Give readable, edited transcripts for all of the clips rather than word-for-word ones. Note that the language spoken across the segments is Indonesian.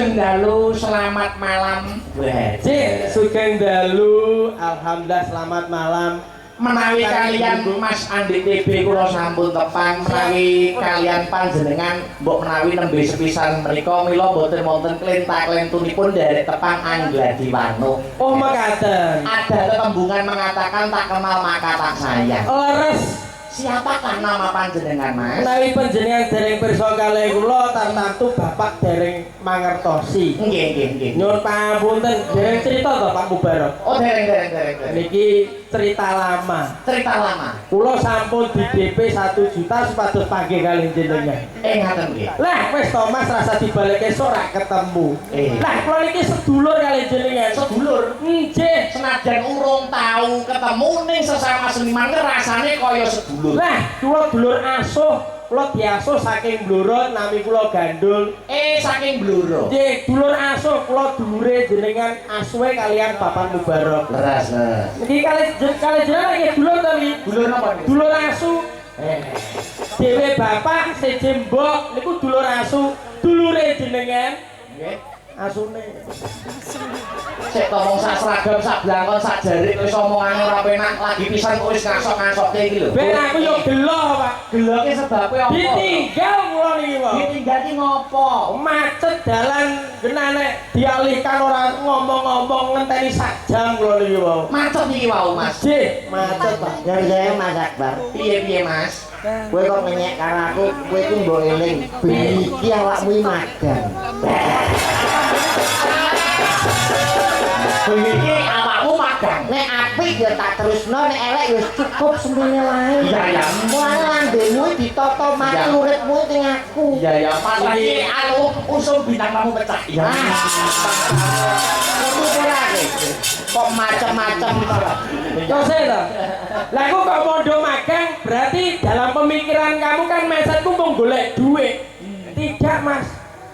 Wilujeng dalu selamat malam. Cik, sugeng dalu, alhamdulillah selamat malam. Menawi kalian Mas Andi TB kula sampun tepang, menawi kalian panjenengan mbok menawi nembe sepisan menika mila boten wonten klentak-klentunipun derek tepang Angladi Wano. Oh makaten. Ada tetembungan mengatakan tak kenal maka tak sayang. Leres. Siapakah nama panjenengan, Mas? Menawi panjenengan dereng pirsa kalih kula tartamtu Bapak dereng mangertosi. Nggih. Nyuwun pangapunten, dereng cerita to Pak Mubarok. Oh, dereng. Niki cerita lama. Cerita lama. Kula sampun di DP 1 juta supados panggih kalih jenengan. Ngaten nggih. Lah wis to Mas rasa dibalekke ora ketemu. Lah kula niki sedulur kalih jenengan. Sedulur. Nggih, Senajan urung tahu ketemu ning sesama seniman rasane kaya sedulur. Lah, kula dulur asuh, kula diasuh saking Blora nami kula Gandul. Saking Blora. Nggih, dulur asuh kula dulure jenengan asuhe kalian Bapak Mubarok. Leres. Niki kalih jenengan nggih dulur to niki? Dulur napa niki? Dulur asuh. Dewe bapak seje mbok niku dulur asuh, dulure jenengan. Nggih. Asune. Sik ngomong sak seragam, sak blangkon, sak jarik wis omongane ora penak, lagi pisan kok wis ngasok-ngasokke iki lho. Ben aku yo gelo, Pak. Geloke sebabe apa? Ditinggal kula niki, Pak. Ditinggal ki ngopo? Macet dalan genane dialihkan ora ngomong-ngomong ngenteni sak jam kula niki, Pak. Macet iki wau, Mas. Nggih, macet, Pak. Yang saya Mas Akbar, Piye Mas? kowe kok ngenyek karo aku, kowe ku mbok eling, ben iki awakmu magang. Iki awakmu magang. Nek apik ya tak terusno, nek elek ya cukup semene wae. Iya. Mulane lambemu ditata mati uripmu ning aku. Iya, pas iki anu usum bintang tamu pecah. Iya. Itu berarti kok macam-macam Tose to. Lah aku kok podo magang, berarti dalam pemikiran kamu kan mesetku mau golek duit. Tidak, Mas.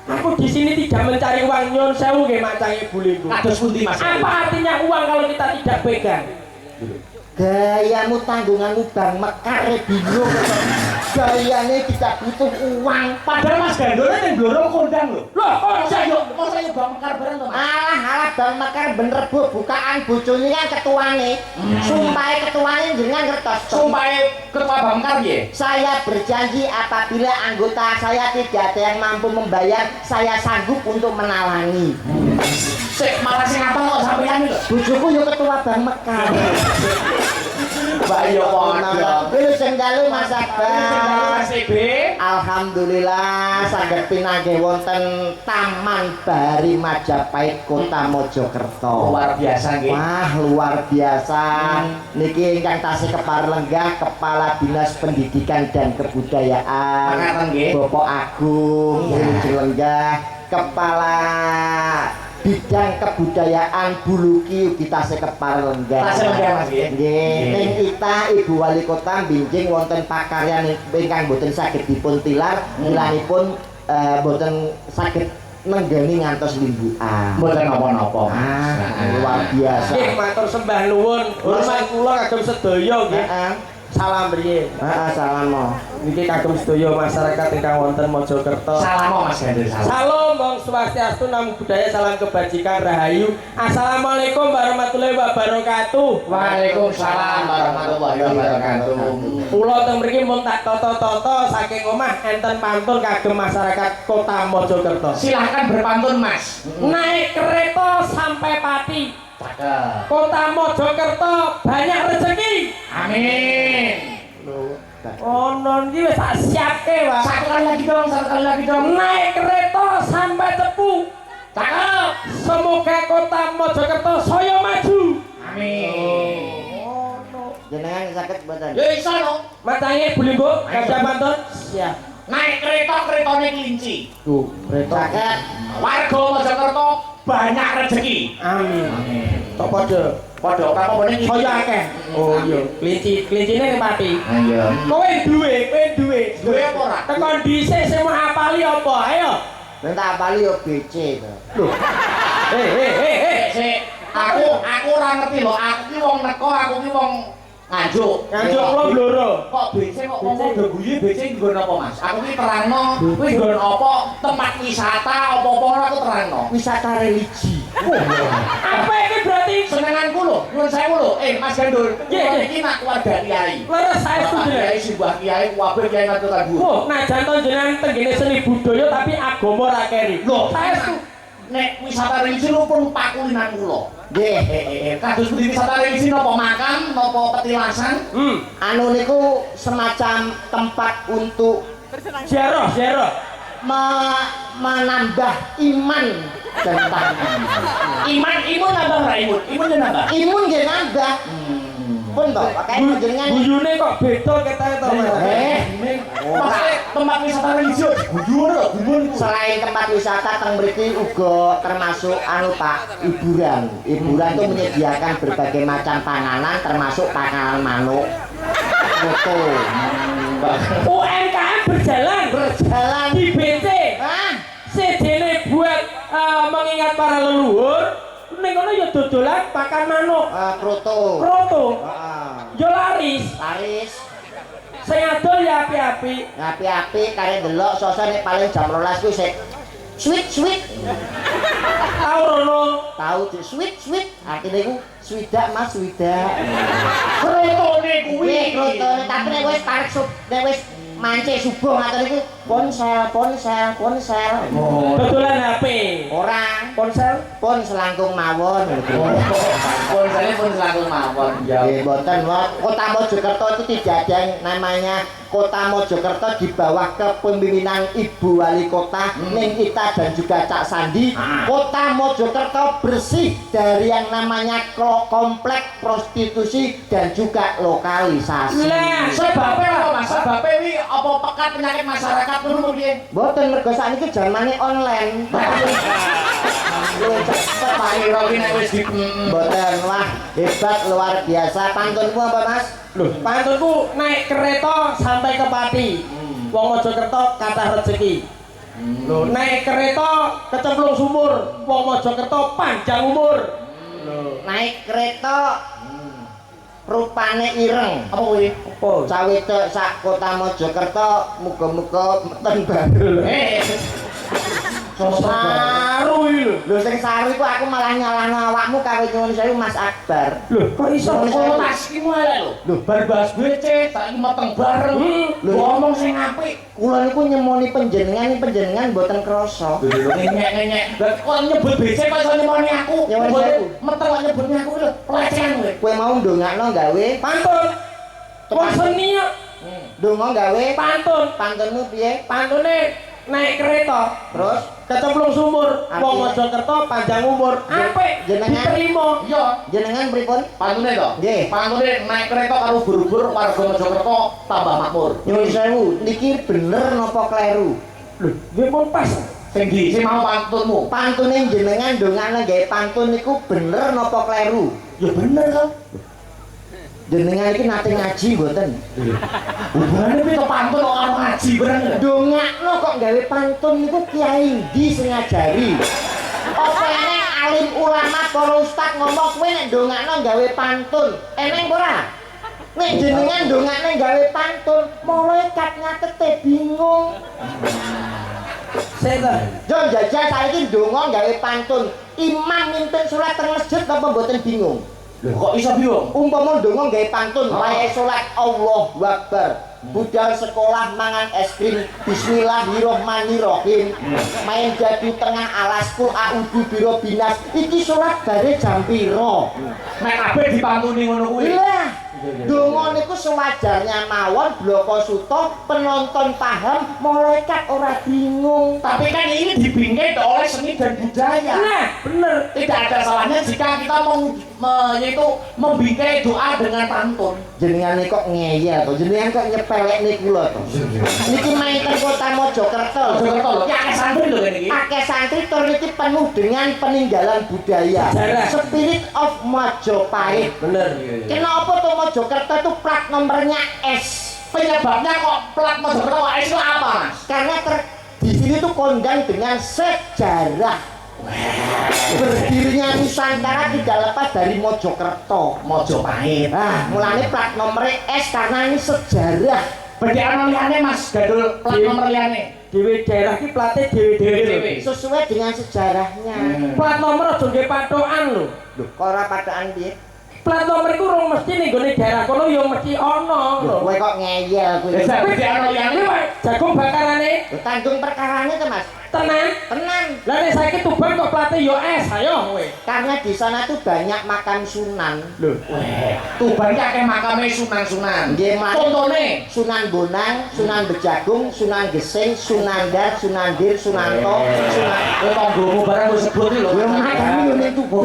Aku di sini tidak mencari uang, nyon sewu nggih macange buliku. Kados pundi Mas? Apa artinya uang kalau kita tidak pegang? gayamu tanggunganmu bang mekar bingung gayanya tidak butuh uang Padahal Mas Gandolnya yang blorong kondang loh. Loh, Masa yuk bang mekar bareng tuh Mas? alah bang mekar bener bu bukaan bojone kan ketuane sumpah ketuane jenengan ngertos Sumpah ketua bang mekar ya? saya berjanji apabila anggota saya tidak ada yang mampu membayar saya sanggup untuk menalangi Sik malah sing apa kok sampeyan lho? bojoku yo ketua bang mekar Mbak yo padha. Wilujeng dalu Mas Akbar. Mas TB. Alhamdulillah saged pinanggih wonten Taman Bahari Majapahit Kota Mojokerto. Luar biasa nggih. Wah, luar biasa. Niki ingkang tasih keparlenggah Kepala Dinas Pendidikan dan Kebudayaan. Makaten nggih. Bapak Agung Wilujeng lenggah Kepala Bidang Kebudayaan Buluki ugi tasih keparlenggah. Tasih lenggah Mas nggih. Nggih, ning kita Ibu Wali Kota binjing wonten pakaryan ingkang boten saged dipun tilar, tilaripun boten saged nenggeni ngantos limbukan. Mboten napa-napa. Luar biasa. Nggih, matur sembah nuwun. Hormat kula kagem sedaya nggih. Salam riyin. Heeh, salam mo. Niki kagem sedaya masyarakat ingkang wonten Mojokerto. Salam Mas Gandol salam. Salam Bang Swastiastu, namo budaya, salam kebajikan rahayu. Assalamualaikum warahmatullahi wabarakatuh. Waalaikumsalam warahmatullahi wabarakatuh. Kula teng mriki mun tak toto-toto saking omah enten pantun kagem masyarakat Kota Mojokerto. Silahkan berpantun Mas. Naik kereta sampai Pati. Cakep. Kota Mojokerto banyak rezeki. Amin. Oh non iki wis tak siapke, Pak. Satu kali lagi dong. Naik kereta sampai Cepu. Cakep. Semoga Kota Mojokerto saya maju. Amin. Jenengan saged mboten? Ya iso no. Matanya bulimbuk, gajah pantun. Siap. Naik keretane kelinci. Tuh, kereta. Saged. Warga Mojokerto banyak rezeki. Amin. Tok padha. Padha apa meneh iki? Saya akeh. Oh iya, klincine ning Pati. Ayo. Kowe duwe. Duwe apa ora? Tekan dhisik sing mau apali apa? Ayo. Ben tak apali yo BC to. Loh. Hei. Sik, aku ora ngerti lho. Aku ki wong neko, aku ki wong Nganjuk. Nganjuk kula bloro. Kok becek kok ngomong do guyu becek nggon apa Mas? Aku ki terangno kuwi nggon apa tempat wisata apa-apa ora aku terangno. Wisata religi. Apa ini berarti Senenganku lho, nyuwun sewu lho. Mas Gandul, Iya, iki nak keluarga kiai. leres saestu Bapak jenengan. kiai simbah kiai kabeh kiai ngaturan dhuwur. Wah, najan to jenengan tenggene seni budaya tapi agama ra keri. Loh, Saestu. nek wisata religi lu pun pakulinan kula. Nggih. Kados pundi wisata religi napa makam, napa petilasan? Anu niku semacam tempat untuk Ziarah. menambah iman dan takwa. Imun nambah ra imun? Imun ya nambah. Imun nggih nambah. Pun to, pakai jenengan Guyune kok beda ketae to. Maksudnya tempat wisata religi guyon lho, guyon iku. selain tempat wisata teng mriki uga termasuk anu Pak, hiburan. Hiburan itu menyediakan berbagai macam panganan termasuk panganan manuk. Foto. UMKM berjalan di BC. Ah, Sejene buat mengingat para leluhur. Ning kono ya dodolan pakan manuk. kroto. Kroto. Heeh. Ya laris. Laris. Sing adol ya api-api. Api-api kare delok sosok nek paling jam 12 kuwi sik sweet. Tau rono. Tahu di sweet. Artine iku swidak Mas, swidak. Krotone kuwi. Nggih, krotone tapi nek wis parek nek wis mancik subuh ngaten iki ponsel. Dodolan HP. Ora, Ponsel. pon selangkung mawon. Ponsele pun selaku mawon. Nggih, mboten Kota Mojokerto itu tidak ada yang namanya Kota Mojokerto di bawah kepemimpinan Ibu Wali Kota Ning Ita dan juga Cak Sandi. Kota Mojokerto bersih dari yang namanya komplek prostitusi dan juga lokalisasi. Lah, Sebabnya apa Mas? Sebabnya ini apa pekat penyakit masyarakat ngono piye? Mboten mergo sakniki jamane online. Luwih cepet Pak. Kira ki nek wis di Mboten, wah hebat luar biasa. Pantunmu apa Mas? Loh, pantunku naik kereta sampai ke Pati. Wong Mojokerto kathah rezeki. Loh, naik kereta kecemplung sumur. Wong Mojokerto panjang umur. Naik kereta rupane ireng. apa kuwi? Apa? Cawedok sak Kota Mojokerto muga-muga meten barul. Saru iki lho. Lho sing saru iku aku malah nyalahno awakmu karo nyuwun sewu Mas Akbar. Lho, kok iso Oh, tas iki mulai lho. Lho, bar bahas BC, saiki meteng bareng. Lho. Ngomong sing apik. Kula niku nyemoni panjenengan mboten krasa. Ngenyek. Lah kok nyebut BC kok iso nyemoni aku? Nyemoni aku. Meteng kok nyebutnya aku lho, pelecehan kowe. Kowe mau ndongakno gawe pantun. Wong seni ya. ndonga gawe Pantun. pantunmu piye? Pantune naik kereta Terus kecemplung sumur. Artinya? Wong Mojokerto panjang umur. Apik Jenengan- diterima. Iya. jenengan pripun? Pantune to? Nggih. Pantune naik kereta karo ubur-ubur warga Mojokerto tambah makmur. Nyuwun sewu, niki bener napa kleru? Lho, nggih pun pas. Sing ndi? Sing mau pantunmu? Pantune jenengan ndongakno gawe pantun niku bener napa kleru? Ya bener kan. Jenengan iki nate ngaji mboten? Hubungannya piye to pantun kok karo ngaji bener? Ndongakno kok gawe pantun niku kiai ndi sing ngajari? Apa eneng alim ulama para ustaz ngomong kowe nek ndongakno gawe pantun, eneng ora? Nek jenengan ndongakne gawe pantun, malaikat ngatete bingung. Setan. Yo jajal saiki ndonga gawe pantun. Imam mimpin salat teng masjid apa mboten bingung? Lho kok iso bingung? Umpama ndonga gawe pantun, wayahe salat Allahu Akbar. Budal sekolah mangan es krim Bismillahirrohmanirrohim. Main jadu tengah alasku a'udzu birobinas. Iki salat bare jam pira? Nek kabeh dipantuni ngono kuwi. Lah, donga niku sewajarnya mawon bloko suto penonton paham, malaikat ora bingung. Tapi kan ini dibingkai oleh seni dan budaya. Nah, bener. Tidak ada salahnya jika kita yaitu membingkai doa dengan pantun. Jenengan kok ngeyel to, jenengan kok nyepelekne kula to. Niki main teng Kota Mojokerto. Mojokerto lho, ya santri lho kene iki. Akeh santri tur niki penuh dengan peninggalan budaya. Sejarah. Spirit of Majapahit. Bener. Kenapa tuh Mojokerto itu plat nomornya S? Penyebabnya kok plat Mojokerto kok itu apa, Mas? Karena di sini tuh kondang dengan sejarah. Berdirinya Nusantara tidak lepas dari Mojokerto. Mojopahit. Nah, mulane plat nomornya S karena ini sejarah. Berarti ana liyane Mas gadul plat nomor liyane. Dewe daerah ki plate dewe-dewe. Sesuai dengan sejarahnya. Plat nomor aja nggih patokan lho. Loh, kok ora padhaan piye? Plat nomor iku rong mesti ning gone daerah kono ya mesti ana lho. Kowe kok ngeyel kowe. Berarti ana liyane Jagung bakarane Lho, tanggung perkarane to, Mas. tenan. Tenang. Lah nek saiki Tuban kok plate ya S, ayo kowe. Karena di sana tuh banyak makam sunan. Lho, Tuban ki akeh makame sunan-sunan. Nggih, Mas. Contone Sunan Bonang, Sunan Bejagung, Sunan Gesing, Sunan Dar, Sunan Dir, Sunanto, Sunan. kowe tanggomu barang wis sebut iki lho. Yo makame yo ning Tuban.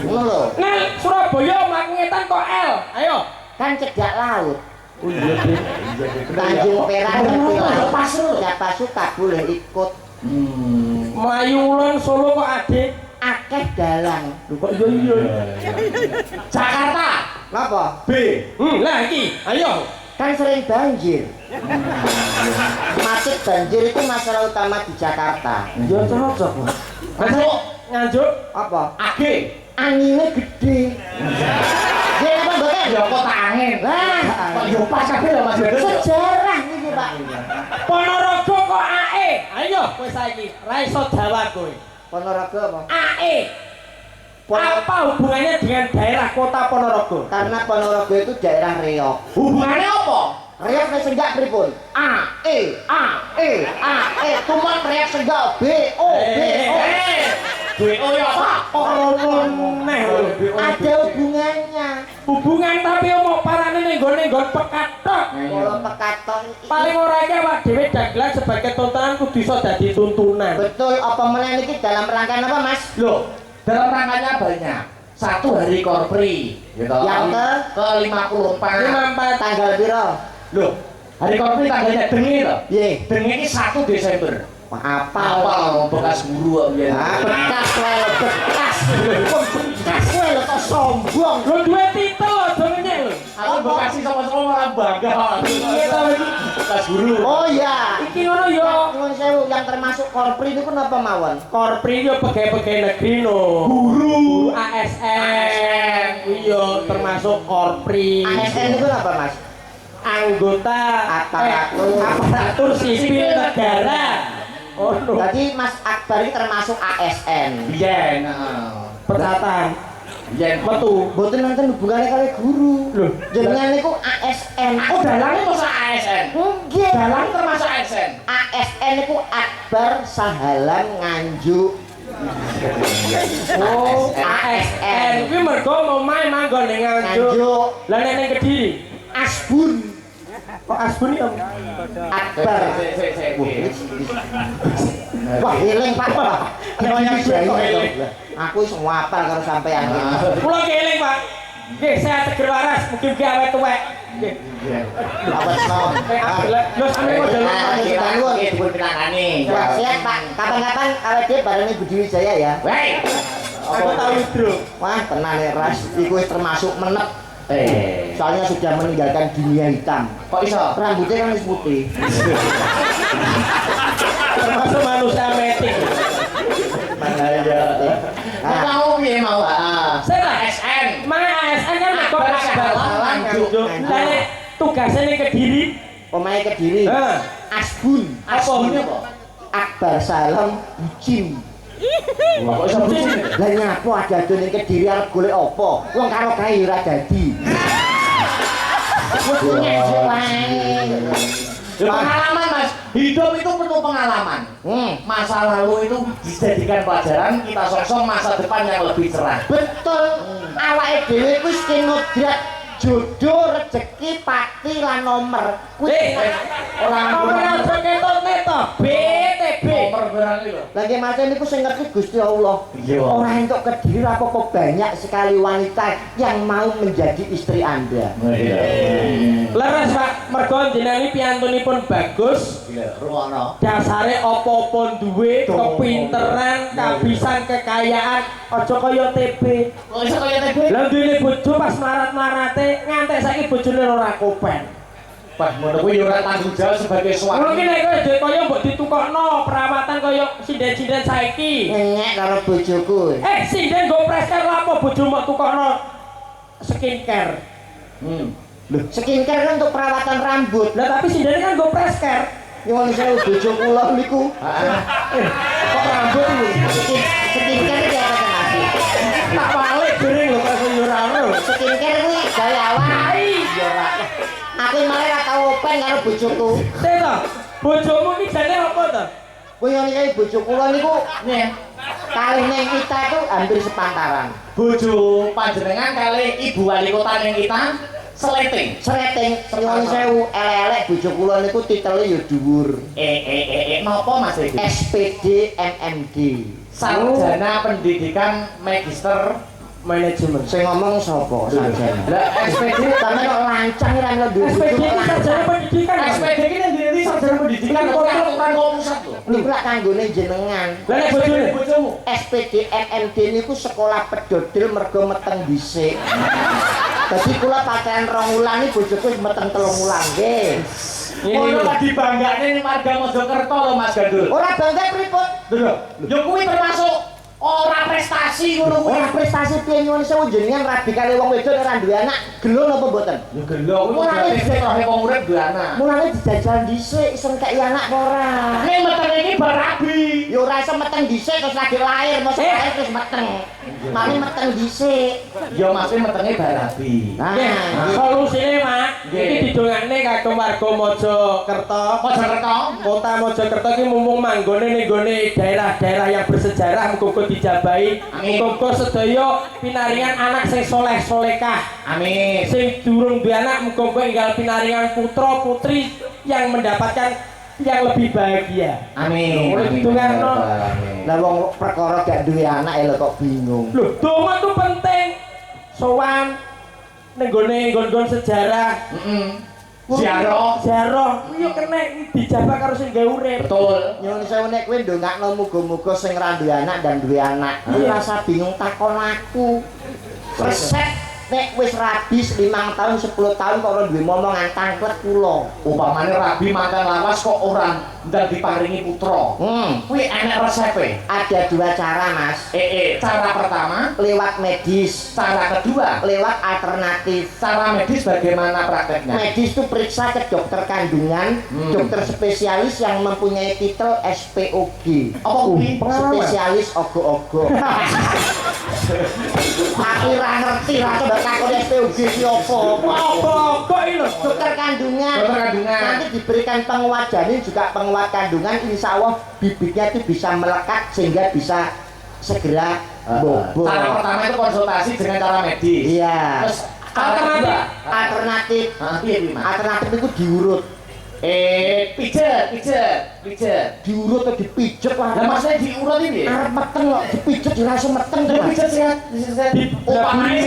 Ngono lho. Nel Surabaya mlaku ngetan kok L. Ayo. Kan cedhak laut. Oh iya, Dik. Tanjung Perak ngerti lah. Pasu. Siapa suka boleh ikut. Melayu Ulon Solo kok adik. Akeh dalang. Lho kok iya iya. Jakarta. Napa? B. Lah iki, ayo. Kan sering banjir. Macet banjir itu masalah utama di Jakarta. Ya cocok. Masuk. Nganjuk Apa? AG. Anginnya gede. Dia apa mboten? Ya kota angin. Lah, Kok yo pas kabeh lho Mas Gadul. sejarah ini, Pak. Ponorogo kok AE. Ayo kowe saiki ra iso jawab kowe. Ponorogo apa? AE. Apa hubungannya dengan daerah kota Ponorogo? Karena Ponorogo itu daerah reok. Hubungannya apa? Reok wis senggak pripun? A E tumon reok senggak B O B O. BO ya apa? Ora meneh lho. Ada hubungannya. Hubungan tapi mau parane ning gone pekat tok. Kalau pekaton Paling ora iki awak dhewe dagelan sebagai tontonan kudu iso dadi tuntunan. betul apa meneh iki dalam rangkaian apa, Mas? Loh, dalam rangkanya banyak. Satu hari korpri, gitu. Yang ke 54. 54 Tanggal piro? Loh, hari korpri tanggalnya dengi loh. Piye? Dengi ini 1 Desember. Wah, apa? Apa bekas guru kok ya. Ah, bekas wae lho, bekas. Bekas wae lho kok sombong. Lho duwe titel aja ngenyek lho. Aku bekasi sama-sama malah bangga. Iya ta iki. Bekas guru. Oh iya. Iki ngono yo. Nyuwun sewu yang termasuk korpri niku napa mawon? Korpri yo pegawai-pegawai negeri no. Guru ASN. Iya, termasuk korpri. ASN niku napa, Mas? Anggota aparatur sipil negara. Oh, no. Berarti Mas Akbar ini termasuk ASN. Biyen, Pecatan. Biyen Metu. Mboten nonton hubungannya kali guru. Loh, Jenengan niku ASN. Oh, dalangnya masuk ASN. Nggih. Dalang termasuk ASN. ASN niku Akbar Sahalan Nganjuk. Oh, ASN. Kuwi mergo omahe manggon ning Nganjuk. Nganjuk. Lah nek ning Kediri, Asbun. kok Asbun iki? Akbar. Sik. Wah, eling Pak. Kaya kok eling. Aku wis ngapal karo sampean iki. Kula keling, Pak. Nggih, saya teger waras, mugi-mugi awet tuwek. Nggih. Awet nom. Yo sampe kok jalan. Iki dipun pinangani. Wah, siap Pak. Kapan-kapan awet dhewe bareng Budi Wijaya ya. Wei. Aku tahu Hidro. Wah, tenan ya Ras. Iku wis termasuk menep. Soalnya sudah meninggalkan dunia hitam. Kok iso? Rambutnya kan wis putih. Termasuk manusia metik. Kok mau piye mau? Saya ASN. Mana ASN kan kok Akbar Akbar Sahalan Nganjuk. Lah nek tugasnya ning Kediri, Pemain Kediri. heeh. Asbun. Asbun apa? Akbar Salam Bucin. Kok iso bucin? Lah nyapo ada ning Kediri arep golek apa? Wong karo kae ora dadi. Nganjuk wae. Pengalaman Mas, hidup itu penuh pengalaman. Masa lalu itu dijadikan pelajaran, kita sosok masa depan yang lebih cerah. Betul. Awake dhewe kuwi sing ngobrak jodoh, rezeki, pati lan nomor. Kuwi Orang Ora aja ketot-netot. BTB. nomor berani loh. lagi macam niku sing ngerti Gusti Allah. Iya. Ora entuk Kediri apa-apa banyak sekali wanita yang mau menjadi istri Anda. Leres Pak, mergo jenengan iki piyantunipun bagus. Ruwono. Dasare apa-apa duwe, kepinteran, kabisan, kekayaan, aja kaya TB. Kok iso kaya TB? Lah duwene bojo pas melarat-melarate ngantek saiki bojone ora kopen. Wah, ngono kuwi ora tanggung jawab sebagai suami. Mungkin nek kowe duwe kaya mbok ditukokno perawatan kaya sinden-sinden saiki. Ngenyek karo bojoku. Sinden go presker apa bojo mbok tukokno skincare. Loh, skincare kan untuk perawatan rambut. Lah tapi sinden kan go presker. Nyuwun sewu bojo kula niku. Kok rambut iki? Skincare iki apa Mas? Tak balik dering lho kok yo ora ono. Skincare kuwi gawe awak. Ya ora. Aku malah ora tau open karo bojoku. Teta, bojomu iki jane apa to? Kowe ngene iki bojo kula niku nih kalih ning kita itu hampir sepantaran. Bojo panjenengan kali ibu wali kota ning kita seleting. Nyuwun sewu elek-elek bojo kula niku titele ya dhuwur. Napa Mas iki? SPD MMD. Sarjana Pendidikan Magister Manajemen. Sing ngomong sapa sarjana? Lah SPD Sampe kok lancang ra ono duwe SPD iki sarjana pendidikan. SPD iki ndiri sarjana pendidikan kok pusat lho. Niku lak kanggone jenengan. Lah nek bojone Bojomu. SPD MMD niku sekolah pedodil mergo meteng dhisik. Dadi kula pacaran 2 wulan iki bojoku wis meteng 3 wulan nggih. Ngono lagi banggane ning warga Mojokerto lho Mas Gandul. Ora bangga pripun? Lho, yo kuwi termasuk ora prestasi ngono kuwi. Ora prestasi piye nyuwun sewu jenengan rabi kali wong wedok ora duwe anak, gelo napa mboten? Yo gelo kuwi berarti rohe wong urip duwe anak. Mulane dijajal dhisik iso kei anak apa ora? Ning meteng iki barabi. Ya ora iso meteng dhisik terus lagi lahir, mosok lahir terus meteng. Mari meteng dhisik. Yo masih metenge barabi. Nah, solusine Mak, iki didongakne kagem warga Mojokerto. Mojokerto. Kota Mojokerto iki mumpung manggone ning gone daerah-daerah yang bersejarah muga dijabahi. Muga sedaya pinaringan anak sing soleh-solekah. Amin. Sing durung duwe anak muga enggal pinaringan putra putri yang mendapatkan yang lebih bahagia. Amin. Oleh ditungakno. lah wong perkara gak duwe anak lho kok bingung. Loh, donga tuh penting. Sowan ning gone nggon-nggon sejarah. Ziarah kuwi yo kena dijabah karo sing gawe urip. Betul. Nyuwun sewu nek kowe ndongakno muga-muga sing ra duwe anak dan duwe anak. Kuwi rasa bingung takon aku. Resep nek wis rabi 5 tahun 10 tahun kok ora duwe momongan tangklet kula. Upamane rabi makan lawas kok ora ndang diparingi putra. Kuwi enek resepe. Ada 2 cara, Mas. Cara pertama Lewat medis, cara kedua lewat alternatif. cara medis bagaimana prakteknya? Medis itu periksa ke dokter kandungan, dokter spesialis yang mempunyai titel SPOG. Apa kuwi? Spesialis ogo-ogo. Aku ora ngerti lah coba takon SPOG ki apa. Apa iki lho? Dokter kandungan. Dokter kandungan. Nanti diberikan penguat janin juga penguat kandungan, insya Allah bibitnya itu bisa melekat sehingga bisa segera bobo. Cara pertama itu konsultasi dengan cara medis. Iya. Terus alternatif. Alternatif. Piye kuwi, Mas? Alternatif itu diurut. Pijet. Diurut atau dipijet lah. Lah maksudnya diurut iki piye? Arep meteng kok dipijet dirasa meteng to. Pijet sehat. Upamane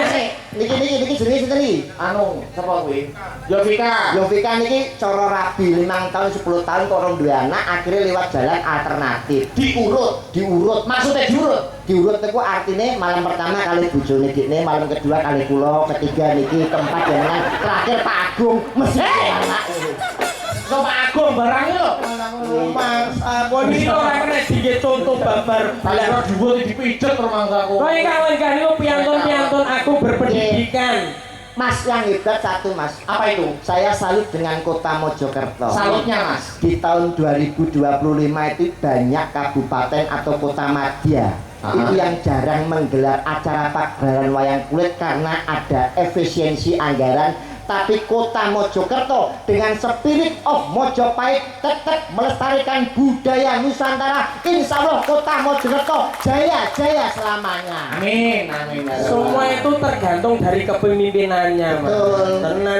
sing Niki jenenge sinten iki? anu, sapa kuwi? Yovika. Yovika niki cara rabi 5 tahun 10 tahun kok orang duwe anak akhirnya lewat jalan alternatif. Diurut. Maksudnya diurut. Diurut niku artine malam pertama kali bojone dikne, malam kedua kali kula, ketiga niki, keempat jenengan, terakhir Pak Agung mesti anak. So Pak Agung barang lho. Mas, apa iki ora kena dige contoh babar. Kalau diurut dipijet rumangsaku. Kowe kawan-kawan niku piantun-piantun aku berpendidikan. Mas yang hebat satu Mas. Apa itu? Saya salut dengan Kota Mojokerto. Salutnya Mas. Di tahun 2025 itu banyak kabupaten atau kota madya itu yang jarang menggelar acara pagelaran wayang kulit karena ada efisiensi anggaran. Tapi Kota Mojokerto dengan spirit of Mojopahit tetap melestarikan budaya Nusantara. Insya Allah Kota Mojokerto jaya selamanya. Amin. Semua itu tergantung dari kepemimpinannya, Mas. Betul. Tenan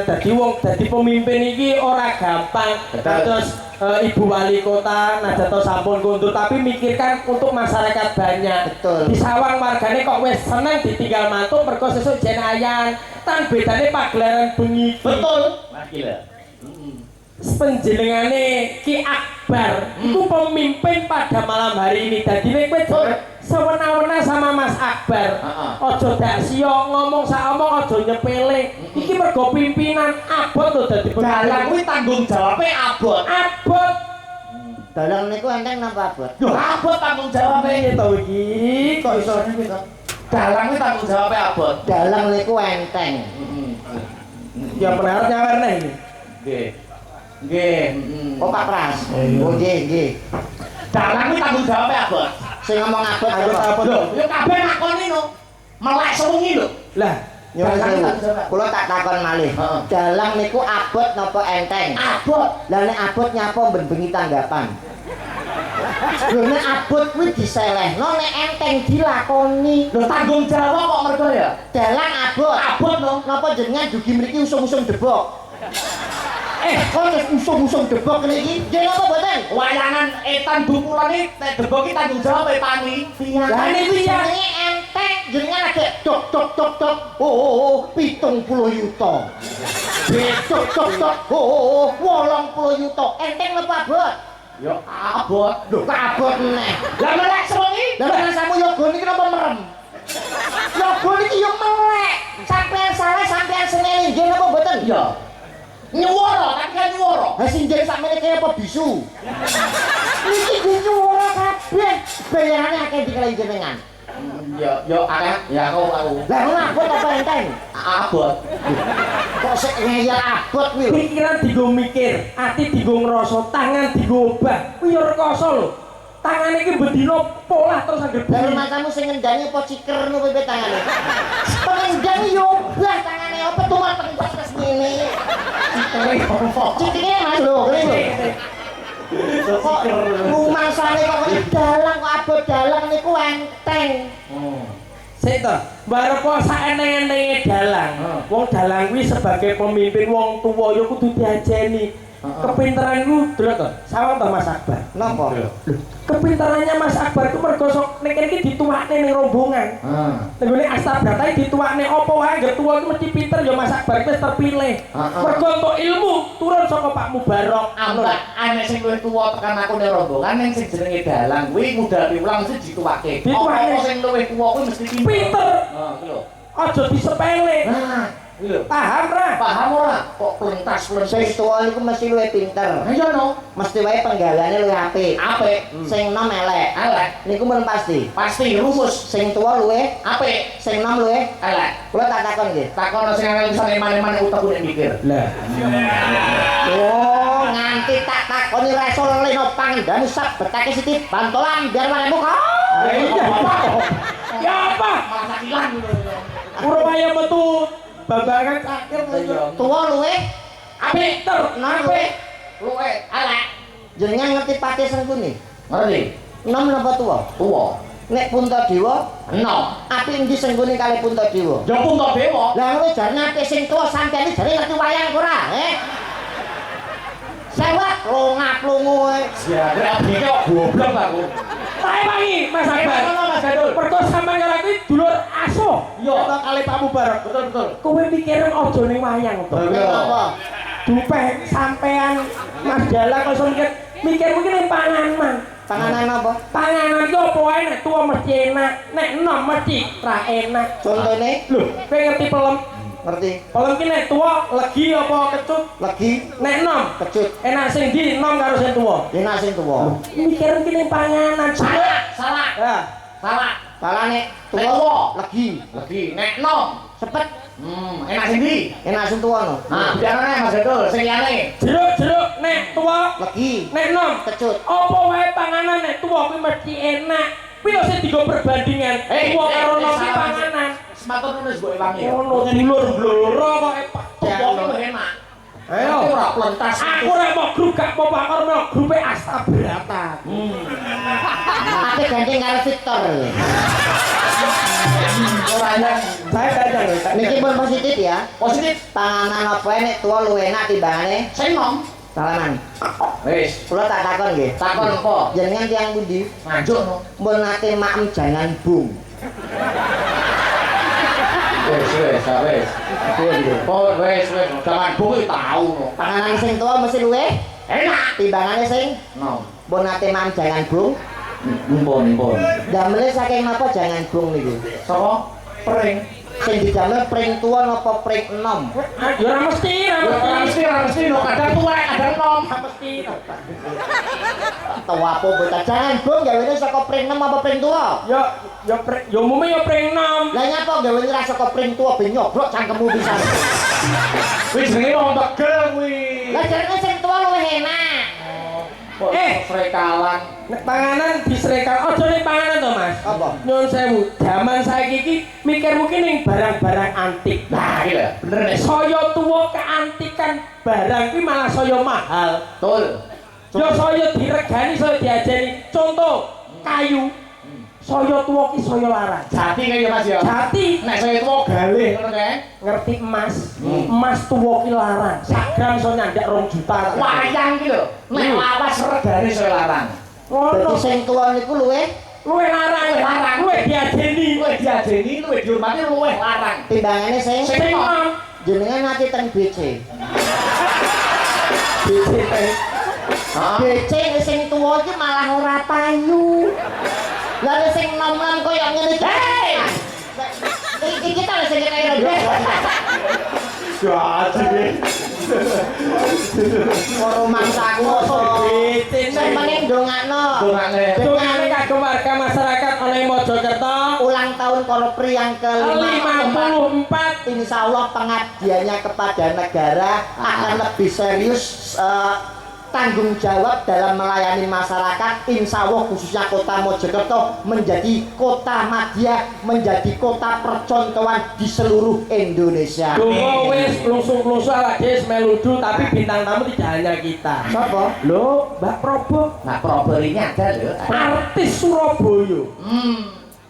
dadi pemimpin iki ora gampang. Terus Ibu Wali Kota Najato sampun kundur tapi mikirkan untuk masyarakat banyak. Betul. Di Sawang wargane kok wis seneng ditinggal mantuk mergo sesuk jen ayan. Tan bedane pagelaran bengi. Betul. Wah gila. Penjenengane Ki Akbar itu pemimpin pada malam hari ini. Dadi nek kowe sewena-wena sama Mas Akbar. Ojo dak sio ngomong sak omong ojo nyepele. Iki mergo pimpinan abot lho dadi Dalang kuwi tanggung jawabe abot. abot. Dalang niku enteng napa abot? Yo abot tanggung jawabe. Piye to iki? Kok iso Dalang kuwi tanggung jawabe abot. Dalang niku enteng. ya penarap nyawer nih. Nggih. Nggih, Oh Pak Pras. Oh nggih, nggih. dalang kuwi tanggung jawabe abot. Sing ngomong abot Abot. Lho, yo kabeh nakoni lho. Melek sewengi lho. Lah, Nyuwun sewu. Kula tak takon malih. Dalang niku abot napa enteng? Abot. Lah nek abot nyapa ben bengi tanggapan. Lho nek abot kuwi diselehno nek enteng dilakoni. Lho tanggung jawab kok mergo ya? Dalang abot. Abot lho. Napa jenengan dugi mriki usung-usung debok? Kok wis usung-usung debok niki? Nggih napa mboten? Wayangan etan bukulane nek debok ki tanggung jawab pani. Lah niki jenenge enteng, jenengan lagi dok dok dok dok. Oh, 70 yuta. Dok dok dok. Oh, 80 yuta. Enteng napa abot? Yo abot. Lho, kok abot neh. Lah melek sewengi. Lah nek samu yoga niki napa merem? Yoga niki yo melek. Sampeyan salah sampeyan seneni nggih napa mboten? Yo. Nyuwara, tapi kan nyuwara. Ha sing jare sakmene kaya apa bisu. Niki nggih nyuwara kabeh. Bayarane akeh dikali jenengan. Yo akeh ya aku. Lah ngono abot apa enteng? Abot. Kok sik ngeyel abot kuwi lho. pikiran digo mikir, ati digo ngrasa, tangan digo obah. Kuwi yo rekoso lho. Tangane iki bendina polah terus anggere Lah bunyi. matamu sing ngendani apa ciker no pepe tangane? Pengendani yo obah tangane apa tumar pentas kes ngene. Cikire Mas lho, kene lho. Kok rumangsane kok dalang kok abot dalang niku enteng. Sik to, barepo saeneng-enenge dalang. Wong dalang kuwi sebagai pemimpin wong tuwa ya kudu diajeni. Kepinteran ku delok to, sawang to Mas Akbar. Napa? Kepintarannya Mas Akbar ku mergo sok nek kene iki dituwakne ning rombongan. Tenggone Astabrata dituwakne apa wae anggere tuwa ku mesti pinter ya Mas Akbar wis terpilih. Mergo entuk ilmu turun saka Pak Mubarok. Ambak ana sing luwih tuwa tekan aku ning rombongan ning sing jenenge dalang kuwi modal piwulang mesti dituwake. Apa sing luwih tuwa kuwi mesti Pinter. Nah, kuwi lho. Aja disepele. Nah, kuwi lho. Paham ra? Paham ora? Kok plentas-plentas. Sing tuwa niku mesti luwih pinter. Iya no. Mesti wae penggalane luwih apik. Apik. Sing enom elek. Elek. Niku men pasti. Pasti rumus. Sing tuwa luwih Apik. sing enom luwih. Elek. Kula tak takon nggih. Takono sing angel pisan eman-eman utekku nek mikir. Lah, Oh, nganti tak takoni ra iso leno pangendani sabetake siti bantolan biar maremu kok. ya apa? Masak ilang. Urwaya metu babagan akhir Tuwa luwih apik ter enom luwih. Luwih elek. Jenengan ngerti pati sengkuni? Ngerti? Enom napa tuwa? Tuwa. Nek Puntadewa, Enom. apik endi sengkuni kali Puntadewa? Ya punta dewa. Lah ngono jarene apik sing tuwa sampeyan iki jare ngerti wayang ora, Sewak longa-plungu. Ya, rek abine kok goblok aku. Tae wangi Mas Akbar. Ngono Mas Gadul. Mergo sampean karo kuwi dulur asuh. Iya. Kata kali Pak Mubarok. Betul. Kowe mikir aja ning wayang to. Iya. Apa? Dupe sampean Mas Dala kok iso mikir mungkin ning panganan. Panganan apa? Panganan iki apa wae nek tuwa mesti enak, nek enom mesti ra enak. Contone Lho, kowe ngerti pelem? ngerti? Pelem ki nek tuwa legi apa kecut? Legi Nek enom kecut. enak sing ndi enom karo sing tuwa. Enak sing tuwa. Mikir iki ning panganan. Salah. Ya. Salah. Palane Nek tuwa tuwa. legi. Lagi nek nom. Sepet Enak sing ndi? enak sing tuwa no. Nah, biarane Mas Gadul sing liyane. Jeruk nek tuwa, Legi nek enom kecut. apa wae panganan nek tuwa kuwi mesti enak. Kuwi lho sing digo perbandingan. Tuwa karo nom ki panganan. Sematur nulis mbok ewangi. Ono dulur bloro kok epak. Tuwa ki luwih enak. Ayo. Aku ora plentas. Aku ora mau grup gak mau pakar mau grupe Astabrata. Apik gandeng karo Victor. Ora enak. Saya kadang Niki pun positif ya. Positif. Panganan apa nek tuwa luwih enak timbangane Sing nom. salaman. Wis. Kula tak takon nggih. Takon apa? Jenengan tiyang pundi? Nganjuk no. Mun nate maem jangan bung. Wis. Oh, wis. Jangan bumi tahu no. Panganan sing tuwa mesti luwih Enak. timbangane sing No. mun nate maem jangan bung. Impun. Damele saking napa jangan bung niku? Sapa? Pring. Sing didamel pring tuwa napa pring enom? Ya ora mesti, Ora mesti no kadang tuwek, kadang nom. mesti. Tuwa apa bocah jangan bung gawene saka pring enom apa pring tuwa? Ya umume ya pring 6. Lah nyapa gawene ra saka pring tuwa ben nyobrok cangkemmu pisan. Kuwi jenenge wong tegel kuwi. Lah jarene sing tuwa luwih enak. Srekalan. Nek panganan disrekal aja ning panganan to, Mas. Apa? Nyuwun sewu, jaman saiki iki mikir mungkin ning barang-barang antik. Nah, iki lho, bener nek Saya tuwa keantikan barang kuwi malah saya mahal. betul. Ya saya diregani, saya diajeni. Contoh, kayu. Saya tuwa ki saya larang. Jati kaya Mas ya. Jati Nek saya tuwa galih ngono kae. ngerti emas. Emas tuwa ki larang. Sak gram iso nyandak 2 juta. Wayang ki lho. Nek lawas regane saya larang. Dadi Ngono. sing tuwa niku luwih Luwe larang, luwe diajeni. Luwih diajeni, luwih dihormati, luwih larang. timbangane sing Sing Sing nom. nom. jenengan ati teng BC. BCT. BC sing tuwa iki malah ora payu. Lah nek sing nom-nom koyo ngene iki. Hei! Iki ta sing kaya ngene. Jati. Ora mangsaku BC. sing penting ndongakno. Dongane. Dongane kagem warga masyarakat ana ing Mojokerto Ulang tahun Korpri yang ke-54. 54. Insya Allah pengabdiannya kepada negara akan lebih serius tanggung jawab dalam melayani masyarakat. Insya Allah khususnya kota Mojokerto menjadi kota madya, menjadi kota percontohan di seluruh Indonesia. Dongo wis plungsung-plungsung awak dhewe meludu tapi bintang tamu tidak hanya kita. Siapa? Lho, Mbak Probo, Nah, proberinya ada lho. artis Surabaya.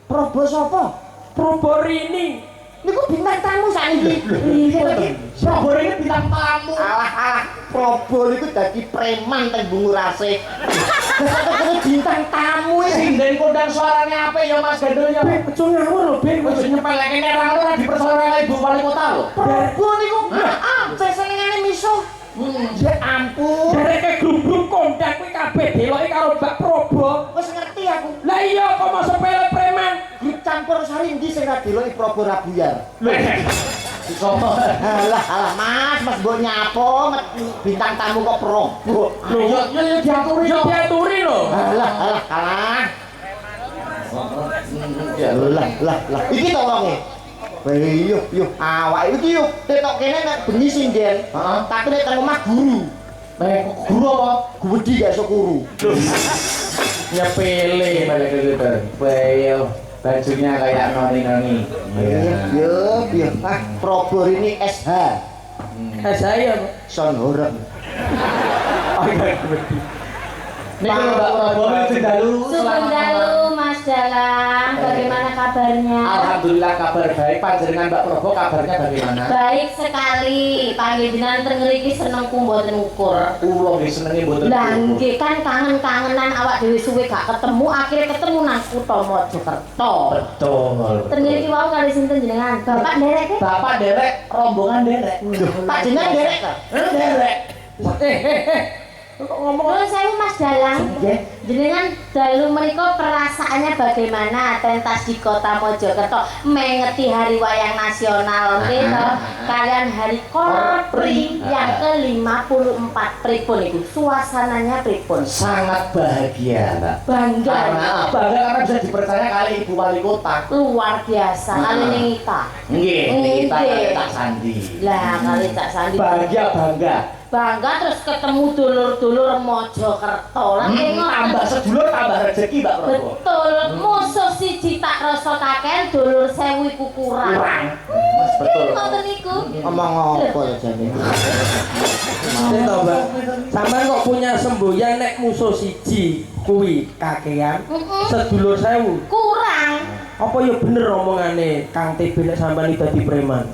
Probo siapa? Probo Rini. Niku bintang tamu sakniki. Iya lagi. Proberinya bintang tamu. Alah, Probo niku dadi preman teng Bungurase. Kok bintang tamu iki. Sinden kondang suaranya apa ya Mas Gandul ya? Aja ngawur lho, Ben. Wis nyepeleke nek ora dipersoalkan Ibu Wali Kota lho. Probo niku senengane misuh. Ya ampun. Dereke grup-grup kondang kuwi kabeh deloke karo Mbak Probo. Wis ngerti aku. Lah iya kok mau sepele preman. Grup campur sari ndi sing ra deloki Probo Rabuyar. Sopo? Alah Mas mbok nyapo bintang tamu kok Probo. Yo diaturi Yo yo. diaturi lho. Alah kalah. Lah. Iki to wonge. Yo awake iki yo tetok kene nek bengi sinden. Heeh. Tapi nek teng omah guru. Guru apa? Gudi gak iso kuru. Nyepele. Balik ke Bayo. Bajunya kayak noni-noni. Yo. Probo ini SH. Saya Son horeg. Nih kalau Mbak Prabowo Jendalu Subendalu Mas Dalang, bagaimana kabarnya? Alhamdulillah kabar baik. Panjenengan Mbak Prabowo kabarnya bagaimana? Baik sekali. Panjenengan teng mriki seneng mboten ukur. Kula nggih senenge mboten. Lah nggih kan kangen-kangenan awak dhewe suwe gak ketemu, akhirnya ketemu nang kutha Mojokerto. Betul. Teng mriki wau kali sinten jenengan? Bapak nderek ke? Bapak derek, rombongan derek. Pak jenengan derek ta? Derek. kok ngomong Nuwun sewu Mas Dalang. Jenengan dalu menika perasaannya bagaimana pentas di Kota Mojokerto mengeti Hari Wayang Nasional nggih to? Kalian Hari Korpri yang ke-54 pripun iku? Suasananya pripun? Sangat bahagia, Mbak. Bangga. Karena bisa dipercaya kali Ibu Wali Kota. Luar biasa kali Ningita. Nggih, kita Nggih. tak sandi. Lah kali Cak Sandi. Bahagia bangga. Bangga terus ketemu dulur-dulur Mojokerto. Lah Tambah sedulur tambah rezeki, Mbak Prabowo. betul, musuh siji tak rasa kaken, dulur sewu iku kurang. Mas betul. Ngoten niku. Ngomong apa to jane? to, Mbak. Sampeyan kok punya semboyan nek musuh siji kuwi kakean, sedulur sewu. Kurang. Apa ya bener omongane Kang TB nek sampeyan dadi preman?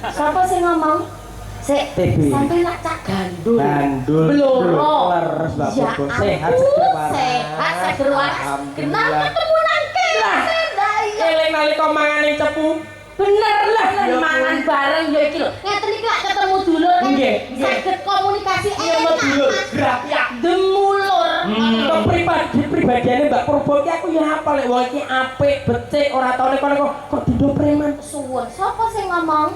Sapa sing ngomong? Sik, TB. sampai nak cak gandul. Gandul. Bloro. Leres Mbak Ya Bobo. ampun, Sehat seger waras. sehat seger waras. Alhamdulillah. Kenapa ketemu nang kene? Lah. Lah iya. Eling nalika mangan ing cepu. Bener lah, Ya, mangan Bu. bareng ya iki lho. Ngeten iki lak ketemu dulur kan Nggih, nggih. saged komunikasi Iya, Mas dulur, Mas. grapiak. Demulur. Kepribadian di pribadiane Mbak Purba iki aku ya apal lek wong iki apik, becik, ora tau nek kok dido preman. Suwun, sapa sing ngomong?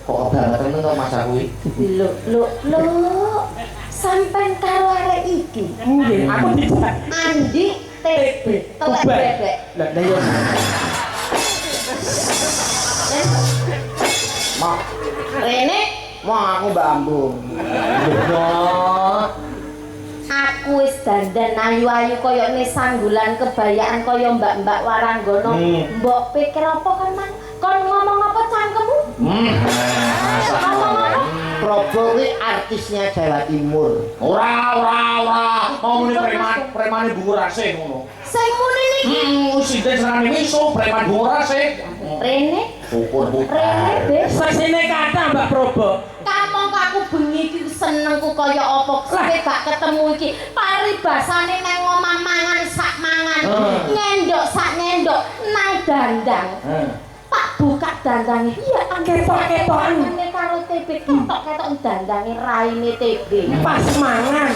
Kok banget temen kok Mas kuwi. Lho. Sampeyan karo arek iki. Nggih, aku dijak. Andi TB, telek bebek. Lah yo. Mak, Rene, wah aku Mbak Ambung. aku wis dandan ayu-ayu kaya sanggulan kebayaan kaya mbak-mbak Waranggono. Mbok pikir apa kon ngomong apa cangkemmu? Ngomong apa? Probo kuwi artisnya Jawa Timur. Ora. Mau muni premane bungur asih ngono. Sing muni niki. Sithik serane miso preman bungur asih. Rene, Syukur Rene, Bes. Sesine kata Mbak Probo. Kamong aku bengi iki senengku kaya apa kowe gak ketemu iki. Paribasane nang omah mangan sak mangan. Nyendok sak nyendok nang dandang. Tak buka dandange. Iya, Ketok-ketokan. Ngene karo TB ketok-ketok dandange raine TB. Pas mangan.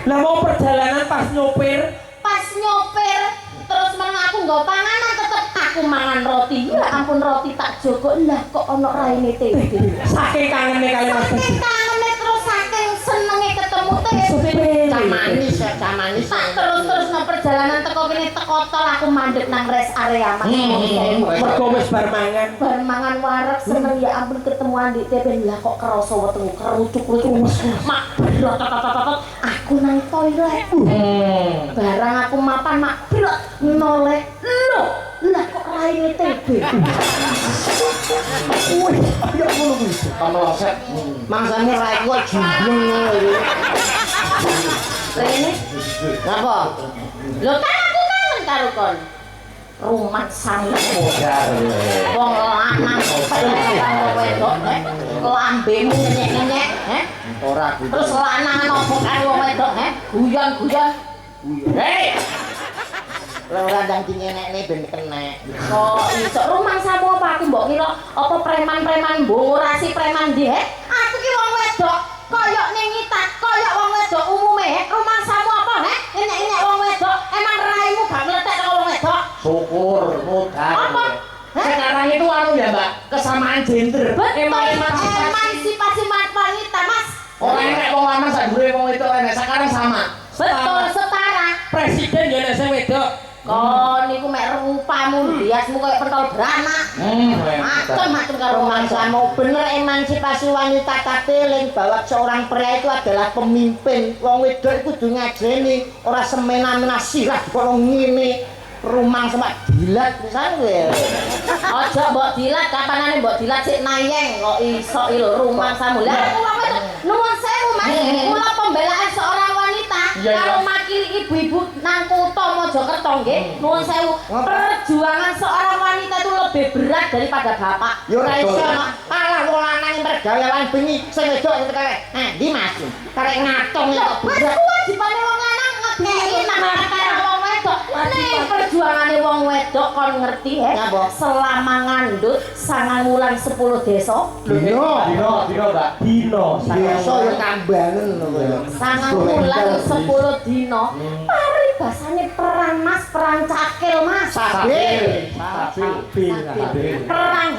Lah mau perjalanan pas nyopir. Pas nyopir terus meneng aku nggo panganan tetep aku mangan roti. Ya ampun roti tak jogo. Lah kok ana raine TB. Saking kangene kali Mas. Saking kangene terus saking senenge ketemu TB. Camanis ya, camanis. Tak terus no perjalanan teko kene teko tol aku mandek nang rest area Mas. Mergo wis bar mangan. Bar mangan wareg seneng ya ampun ketemu Andi TB. Lah kok kerasa wetengku kerucuk-kerucuk. Mak brot aku nang toilet. Barang aku mapan mak brot noleh. Loh, lah kok raine TB. Wih, ya ngono kuwi. Kamloset. Mangsane rae kok jumbleng ngono. Rene, Napa? lho kan aku kangen karo kon. Rumah sang Modar. wong lanang karo wedok, lambemu nyenyek-nyenyek, Ora kuwi. terus lanangan opo karo wong wedok, guyon-guyon. Hei, Lah ora ndang dingenekne ben kenek. kok iso rumah samu apa aku mbok kira apa preman-preman mbungurasi preman ndi, Aku ki wong wedok, koyok ning ngita, koyok wong wedok umume, rumah samu apa, Enyek-enyek wong wedok, emang raimu gak meletek karo wong wedok. Syukur modar. Apa? Sekarang itu anu ya, Mbak, kesamaan gender. Emansipasi wanita, Mas. Orang enek wong lanang sak dhuwure wong itu enek sekarang sama. Betul, setara. Presiden ya nek sing wedok. Kon niku mek rupamu biasmu koyo pentol beranak. Macam-macam karo Rumangsamu bener emansipasi wanita tapi ling bahwa seorang pria itu adalah pemimpin. Wong wedok iku kudu ngajeni, ora semena-mena sirah kok ngene. Rumang sama dilat pisan kowe. Aja mbok dilat, kapanane mbok dilat sik nayeng kok iso lho rumang samu. Lah aku wong wedok nuwun sewu, Mas. Kula pembelaan seorang wanita karo makili ibu-ibu nang kutha Mojokerto nggih. Nuwun sewu. Perjuangan seorang wanita itu lebih berat daripada bapak. Yo ora iso no. Alah wong lanang mergawean bengi sing wedok itu karek. Ndi Mas? Karek ngatung kok Wis berat. kewajibane wong lanang ngekeki nang karo wong wedok. Ning perjuangane wong wedok kon ngerti selama ngandut 9 wulan 10 desa. Dino, Mbak. Dino. Biasa yo kambangen ngono kowe. 9 wulan 10 dina. Paribasane perang Mas, perang cakil Mas. Sabil. Perang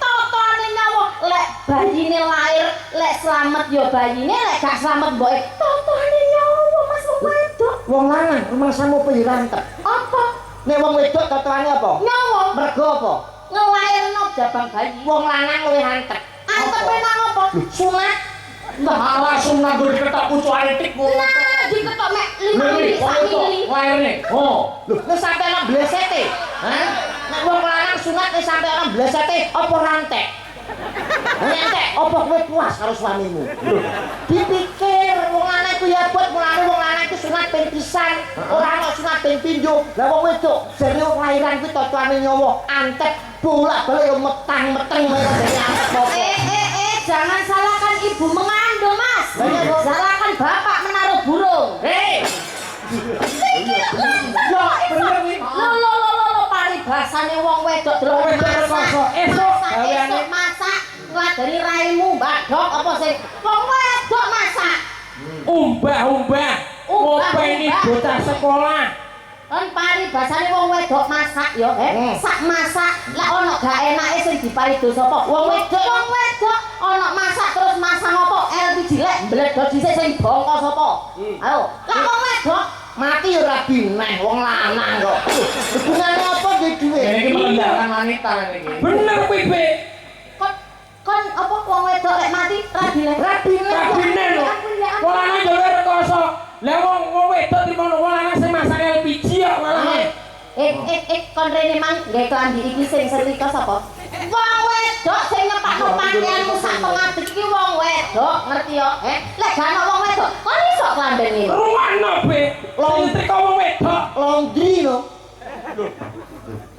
totone nyawa lek bayine lahir, lek slamet yo bayine, lek gak slamet mboke. Totone nyawa Mas wong wedok. Wong lanang rumangsamu pirantep. Apa? Nek wong wedok totoane apa? Nyawa. Mergo apa? Ngelairno jabang bayi. Wong lanang luwih antep. Antepe nang apa? Sunat. Malah sunah gue diketok pucukane tik. Nah, diketok mek 5 mili sak mili. Lairne. Oh. Lho, wis sampe ana blesete. Hah? Nek wong lanang sunat wis sampe ana blesete apa rantek? Rantek apa kowe puas karo suamimu? Lho, dipikir wong lanang iku ya buat mulane wong lanang iku sunat ping pisan, ora ana sunat ping pindho. Lah wong wedok jare kelahiran kuwi totoane nyawa antep bolak-balik yo metang-meteng kaya dene antep apa. Jangan salahkan ibu mengandung, Mas. Salahkan bapak menaruh burung. Hei. Ya, bener iki. Lo paribasane wong wedok delok masak. Esuk masak ngladeni raimu mbadok apa sing wong wedok masak. Umbah. ngopeni bocah sekolah. Kon paribasane wong wedok masak ya, sak masak lek ana gak enake sing diparido sapa? Wong wedok ana masak terus masang apa? LPG lek mbledot dhisik sing bongko sapa? Ayo, lek wong wedok mati ora bineh wong lanang kok. Hubungane apa nggih dhuwit? Ini merendahkan wanita ini. Bener kuwi, Be. kon apa wong wedok lek mati rabine. Rabine lho. Wong lanang yo rekoso. Lah wong wedok trimono wong lanang sing masak LPG kok malah. Kon rene mang gawe klambi iki sing setrika sapa? Wong wedok sing nyepakno pakaianmu sak pengadeg iki wong wedok, ngerti yo? Lek gak ana wong wedok, kon iso klambene. Ruwano, Be. Listrik kok wong wedok. Laundry lho.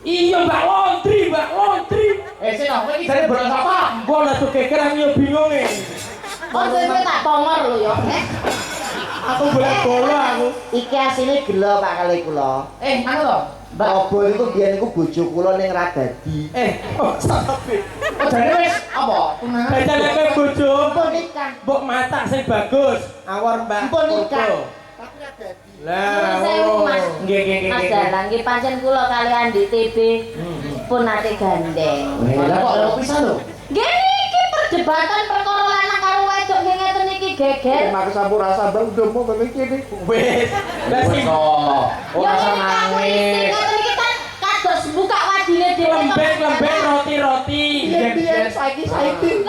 Iya, Mbak Laundry, Mbak Laundry. Sik to, kowe iki jare bolos apa? Gua lah tuh kekeran yo bingung e. Kon dhewe tak bongor lho yo. Aku golek bola aku. Iki asine gelo Pak kali kula. Anu to? Mbak Obo itu biyen iku bojo kula ning Radadi. Sapi. Oh, jane wis apa? Tunangan. Bacane bojo. Ampun nikah. Mbok matak sing bagus. Awor Mbak. Ampun nikah. Foto. Tapi Radadi. Lah, Sewu, Mas. nggih. Mas Dalang iki pancen kula kalian di TB pun nate gandeng. Lah kok lho pisan lho. Nggih iki perdebatan perkara lanang karo wedok nggih ngeten iki geger. Mak sampun rasa bang udah mau ngene iki. Wis. Lah sing Ora usah nangis. Ngeten iki kan kados buka wadine dhewe. lembek roti-roti. Biyen saiki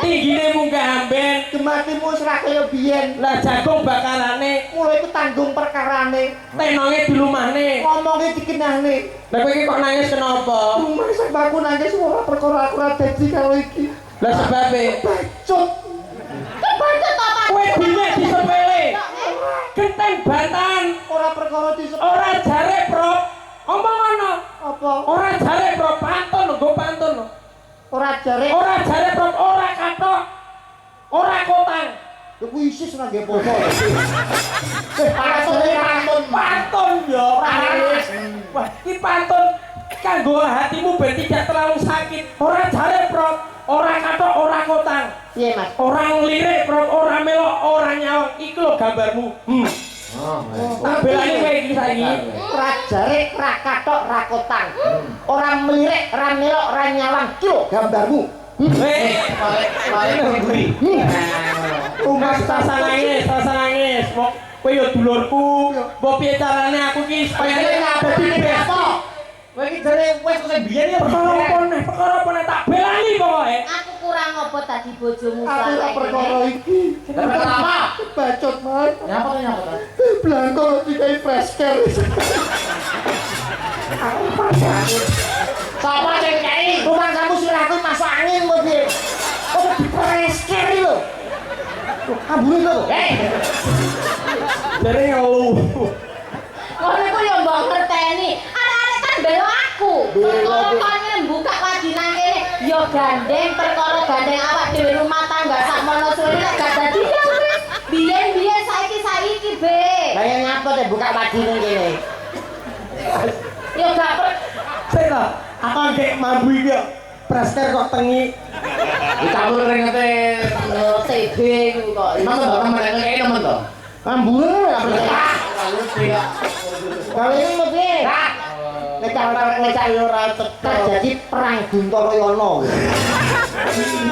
Tinggine munggah amben. gematimu wis ra kaya biyen. Lah jagung bakarane, Mulai ku tanggung perkarane. tenonge dilumahne. Ngomongnya dikenahne. Lah kowe iki kok nangis kenapa? Rumah sak aku nangis ora perkara aku ra dadi karo iki. Lah sebabe Bacut. Kebacut apa? kowe dine disepele. Genten batan, Ora perkara disebut ora jare, Bro. Omong ana. apa? Ora jare, Bro, pantun nggo pantun. Ora jare. Ora jare, Bro, ora katok. Ora kotang. Ku isis ora nggih poso. Pantun ya, Pak. Wah, iki pantun kanggo hatimu ben tidak terlalu sakit. Ora jare, Bro. Ora katok, ora kotang. Piye, Mas? Orang lirik, Bro, ora melok, ora nyawang. Iku lho gambarmu. Tak belani kowe iki saiki. Ora jare, ra katok, ra kotang. Ora melirik, ra melok, ra nyawang. Ki lho gambarmu. Balik nguri. Mas rasa nangis. Kowe yo dulurku. Mbok piye carane aku iki supaya dadi besto. Kowe iki jare wis kok biyen ya. Perkara apa tak belani pokoke. Aku kurang apa tadi bojomu Aku ora perkara iki. Kenapa? Bacot, Mas. Nyapa to? Blanko dikai fresh care. Sapa sing kei? Rumah kamu silahku masuk angin kok piye? Kok di fresh care lho. Ambune lho. Jare ngeluh. Ngono iku yo mbok ngerteni. Arek-arek kan belo aku. Perkara kon buka wadinang kene yo gandeng perkara gandeng awak dhewe rumah tangga sakmono sore lek gak dadi ya wis. Biyen saiki be. Lah yang ngapa teh buka wadine kene? Yo gak Sik ta, aku ngek mambu iki kok. Praster kok tengi. Dicampur ringete. yo TB iku kok. Masa mbok temen kei temen to? Ambune ora percaya. Lalu tidak. Kalau ini mau piye? Ngecak yo ora tekan jadi perang Guntaroyono.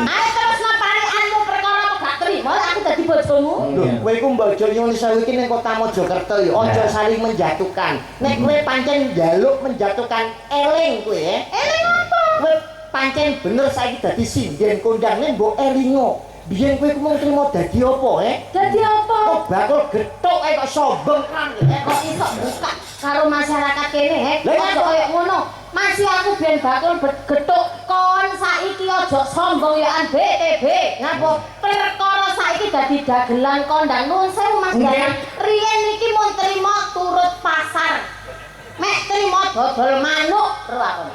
Ayo terus parianmu perkara kok gak trimo aku dadi bojomu. Lho, kowe iku mbojo nyuwun sewu iki ning Kota Mojokerto ya, aja saling menjatuhkan. Nek kowe pancen njaluk menjatuhkan eling kowe ya. Eling apa? Kowe pancen bener saiki dadi sinden kondangane mbok elingo. Biyen kowe mung trimo dadi apa Dadi apa? Kok bakul gethuk kok sombong kan Kok iso buka karo masyarakat kene Lah, aja koyo ngono. Masih aku ben bakul gethuk kon saiki aja sombong ya an BTB. Ngapa? Perkara saiki dadi dagelan kondang nuwun sewu Mas Dalang. Riyen iki mun trimo turut pasar. Mek trimo dodol manuk ro aku.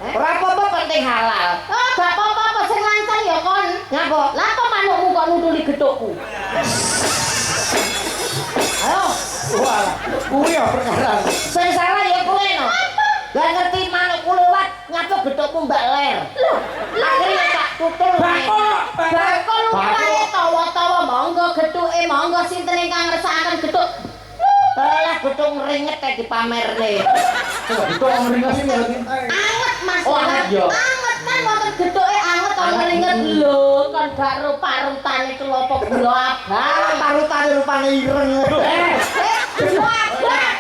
ora apa-apa penting halal. Oh, gak apa-apa sing lancar ya kon. Ngapa? Lah kok manukmu kok nutuli gethukku? Ayo. Wah, kuwi ya perkara. Sing salah ya kowe no. Lah ngerti manukku lewat nyapa gethukmu Mbak Ler. Akhirnya tak tutul. Bakul lupae tawa-tawa monggo gethuke monggo sinten ingkang ngersakaken gethuk. Lah gedung ngeringet kayak dipamerne. Itu ngeringet sih ngerti. Anget Mas. Oh, anget ya. Anget kan wonten gedhoke anget kok ngeringet lho, kon gak ro parutane kelopo gula abang. Parutane rupane ireng. Gula abang.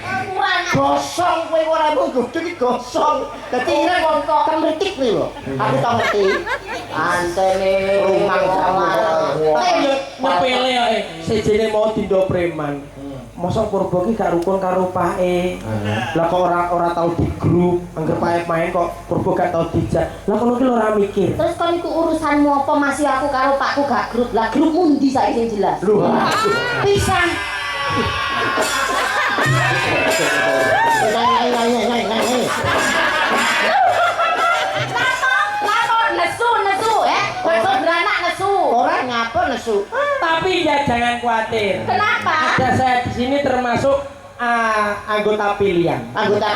Kurang Gosong kowe ora mung godhog iki gosong. Dadi ireng kok kemritik nih lho. Aku tau ngerti. Antene rumang sama. Nyepele ae. Sejene mau dindo preman. Mosok Purba ki gak rukun karo pake. Lah kok ora tau di grup, anggere pake main kok Purba gak tau dijak. Lah kono ki lho ora mikir. Terus kon iku urusanmu apa masih aku karo pakku gak grup. Lah grup mundi saiki sing jelas. Lho. Pisan. Lapo nesu besok beranak nesu. Ora ngapa nesu. Tapi ya jangan khawatir. Kenapa? Ada saya di sini termasuk anggota pilihan. Anggota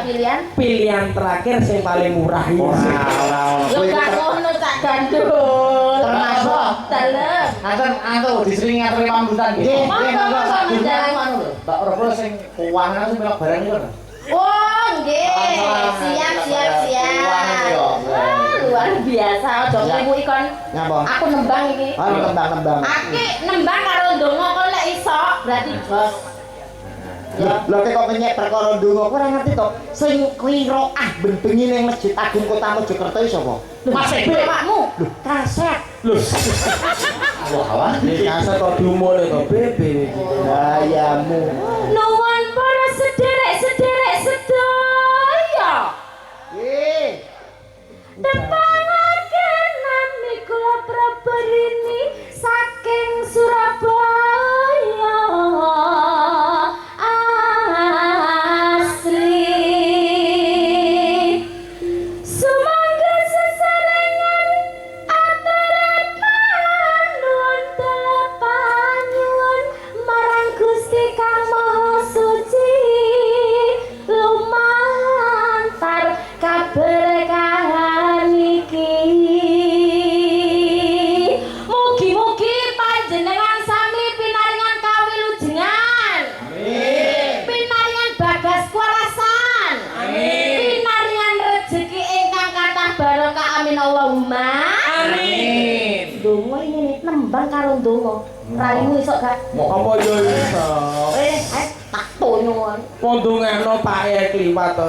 pilihan. Pilihan terakhir yang paling murah ini. Ora. Yo gak ngono Cak Gandul. Termasuk. Dalem. Nanten antu diseringi ngaturi pambutan gitu. Nggih, Monggo menjalan. Anu lho, Mbak Robo sing keuangan sing melok barang iku lho. Oh, nggih. Siap. Wah, luar biasa. Aja mlebu ikon. Ngapa? Aku nembang iki. Tembang. Aki nembang karo ndonga kok lek iso, berarti jos. Lho kok menyek perkara ndonga kowe ora ngerti to. Sing qiraah benbengi ning Masjid Agung Kota Mojokerto iki sapa? Mas bapakmu. Lho, kaset. Lho, Wah, kaset kok diumumne to bebe. Ayamu. Nuwun para sederek sedaya. Nggih. Depangaken nami kula Prabarini saking Surabaya asli. Sumangga sesarengan aturapan nuwun telepan nyuwun marang Gusti Kang Maha Suci lumantar kaberkahan iki. Mugi-mugi panjenengan sami pinaringan kawilujengan. Amin. Pinaringan bagas kuarasan. Amin. Pinaringan rezeki ingkang kathah barokah. Amin Allahumma. Amin. Donga ini nembang karo ndonga. Raimu iso gak? Apa yo iso? Tak tonyon. Pondongano pake kliwat to.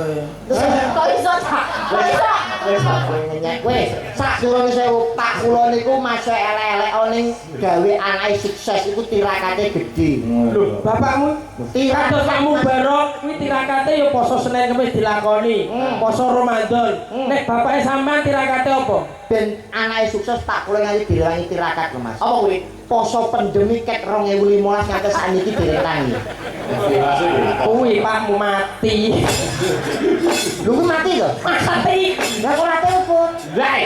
Kok iso tak? Kok iso? Wis ngenyek wis. Sak durunge sewu Pak kula niku masuk elek-elek ning gawe anake sukses iku tirakate gedhe. Lho, bapakmu kados kamu barok kuwi tirakate ya poso Senin Kamis dilakoni. Poso Ramadan. Nek bapake sampean tirakate apa? Ben anake sukses tak kula nganti direwangi tirakat lho Mas. apa kuwi? Poso pandemi ket 2015 nganti sakniki direwangi. Kuwi pakmu mati. Lho kuwi mati to? Mati. Lah kok ate opo? Lah,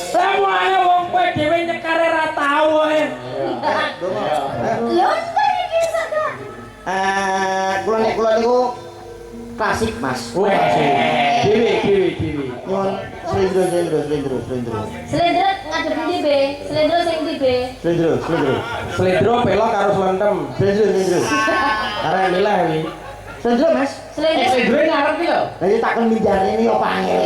Lah mulane wong kowe dhewe nyekare ra tau ae. Lho, kok iki iso gak? Kula niku klasik Mas. Oh, dewe. Nyuwun slendro. Slendro ngadep ndi be? Slendro sing ndi be? Slendro. Slendro pelok karo slentem. Slendro. Arek milah iki. Slendro Mas. Slendro. Sedure ngarep iki lho. Lah iki takon minjane ini apa angel.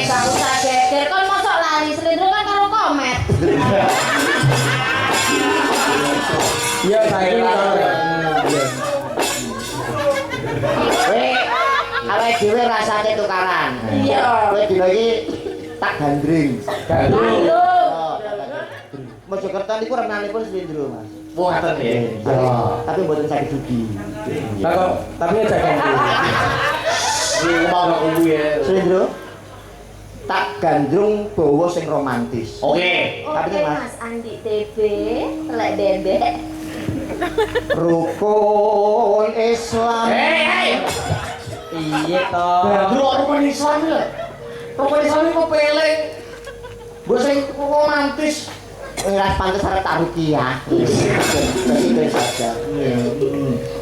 Gak usah geger kon mosok lali. Slendro kan karo komet. Iya saiki Awake dhewe rasane tukaran. Iya. Kowe dina iki tak gandring. gandrung. Mojokerto niku remenanipun slendro Mas. Wah, ngoten nggih. Tapi mboten saged dugi. Lah kok tapi aja gandrung. Iki mau kok kuwi ya. Slendro tak gandrung bawa sing romantis. Oke. Oke Mas Andi TB, lek dendek. Rukun Islam. Hei. Iya to. Gandrung rukun Islam lho. Rukun Islam iku pele. Mbok sing romantis. Ora pantes arep tak rukiah. Jadi saja.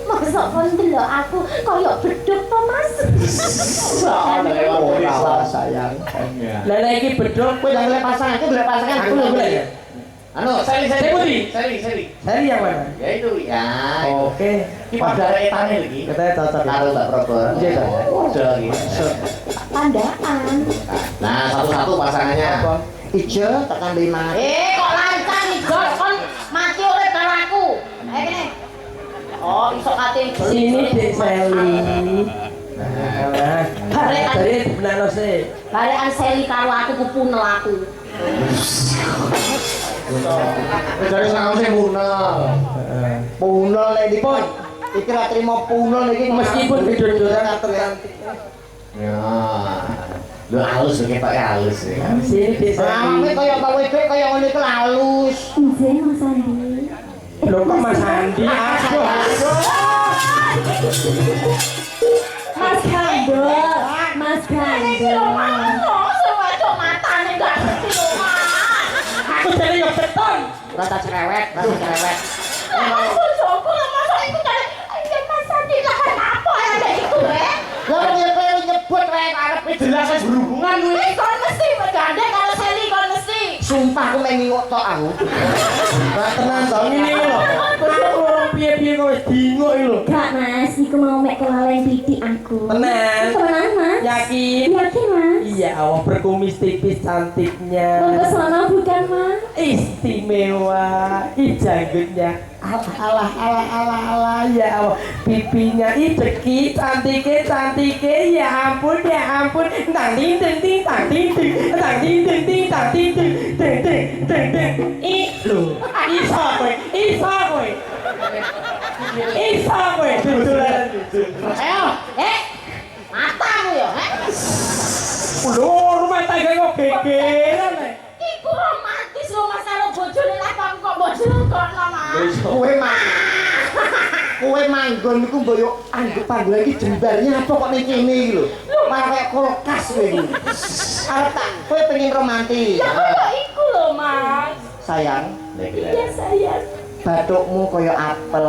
Masa kon delok aku koyo beduk to Mas? Ora sayang. Lah nek iki bedhog Kowe jangan golek pasangan, kowe golek pasangan aku lho golek ya. Anu, seri. Seri yang mana? Ya itu ya. Oke. Iki pada etane lagi. Katanya cocok. Karo Mbak Probo. Iya, Kak. Udah gitu. Pandaan. Nah, satu-satu pasangannya. Ijo tekan 5. Kok lancang nih, Gor? Kon mati oleh balaku. Kene. Oh, iso kate Sini Dek Seli. Nah, dari benar sih. Balekan Seli karo aku kupunel aku. Dari sang sing munel. Punel nek iki. Iki ra trimo punel iki Meskipun video-videoan atau cantik. Ya. Lu halus lho ketok halus ya. Sini Dek Rame Seli. kaya Pak Wedok kaya ngene iki halus. Nggih, Mas Andi. Lho kok Mas Andi? Aduh. Mas Gandol. Mas Gandol. Aku jadi yang beton. Rasa cerewet. Lah ya kowe nyebut wae arep Jelas berhubungan kuwi. sumpah aku mengingok tok aku. Nah, tenang dong ini lho. Kok orang piye-piye kok wis dinguk iki lho. Kak Mas, iku mau mek kelalen pitik aku. Tenang. Temenan Mas? Yakin? Yakin Mas? Iya, awak berkumis tipis cantiknya. Monggo sono bukan Mas? Istimewa. Janggutnya. Alah ya awak pipinya cekik cantike ya ampun tang ting ting ting tang ting ting tang ting ting ting tang ting ting ting ting ting lho iso kowe dudulan Ayo, matamu ya, lho rumah tangga kok gegeran Iku romantis lho Mas karo bojone lah kok bojone kok Mas. Kowe manggon iku mboyo anggap panggonan iki jembarnya apa kok ning kene iki lho. Malah kayak kulkas kowe iki. Arep tak kowe pengen romantis. Ya kaya iku lho Mas. Sayang, Iya sayang. bathukmu kaya apel.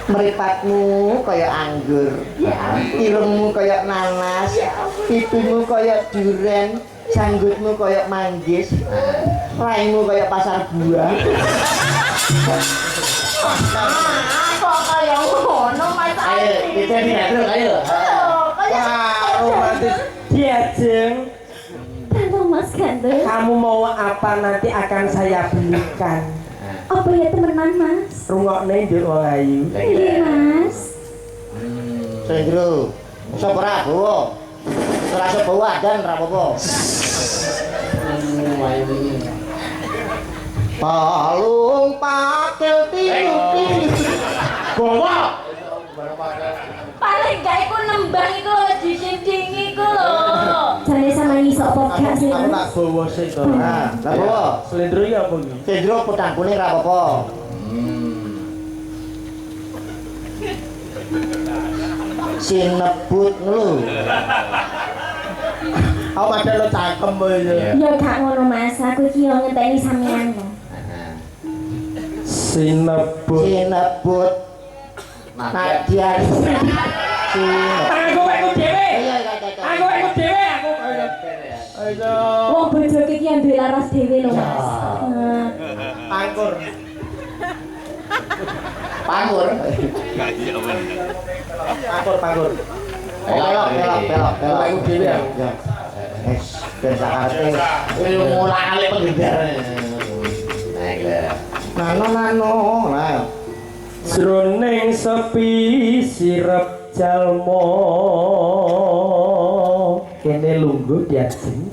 Mripatmu kaya anggur. Irungmu kaya nanas. Pipimu kaya duren. Janggutmu kaya manggis. Raimu kaya pasar buah. Kok kaya ngono Mas. Ayo, kita diatur ayo. wah romantis diajeng. Tante Mas Gandol. Kamu mau apa nanti akan saya belikan. Apa ya temenan Mas? Rungokne nduk wong ayu. Iya Mas. Sendro, sapa ra bawa? Ora sapa bawa dan ra apa-apa. Palung pakil tiru-tiru. Bawa. Paling gak iku nembang iku lho dinding iku lho. Jane sama iso apa gak sih Aku tak Mas? bawa sih to. Nah, lah bawa. Slendro ya apa iki? Sendro pedang kuning ra apa-apa. Sinebut lho. Aku padahal lo cangkem aja. Ya gak ngono Mas, aku iki yo ngenteni sampean lho. Sinebut. Sinebut. Nadia. Sinebut. Aku wekku dhewe. Iya, Aku wekku dhewe aku. Ayo. Wong bojoke iki yang duwe laras dhewe lho Mas. Nah, Angkur. Panggur. Pangkur. Belok. Wekku dhewe aku. Ya. Wes, ben sakate. Ilmu lali pengendar. Nano. Nah. Jroning sepi sirep jalma kene lungguh diajeng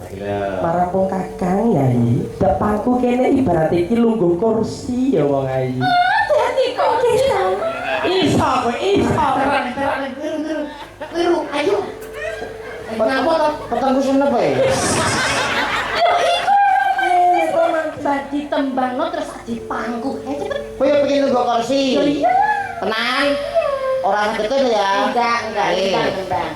marang kakang yai depanku kene ibarat iki lungguh kursi ya wong ayu Dadi kok kita. iso kowe iso Liru, ayo. Kenapa to? Petengku senep ae. badi tembangno terus dipangku. Cepet. Kowe pengen nunggu kursi. Yo iya. Tenang. Ora saketin ya. Enggak, Eh. enggak.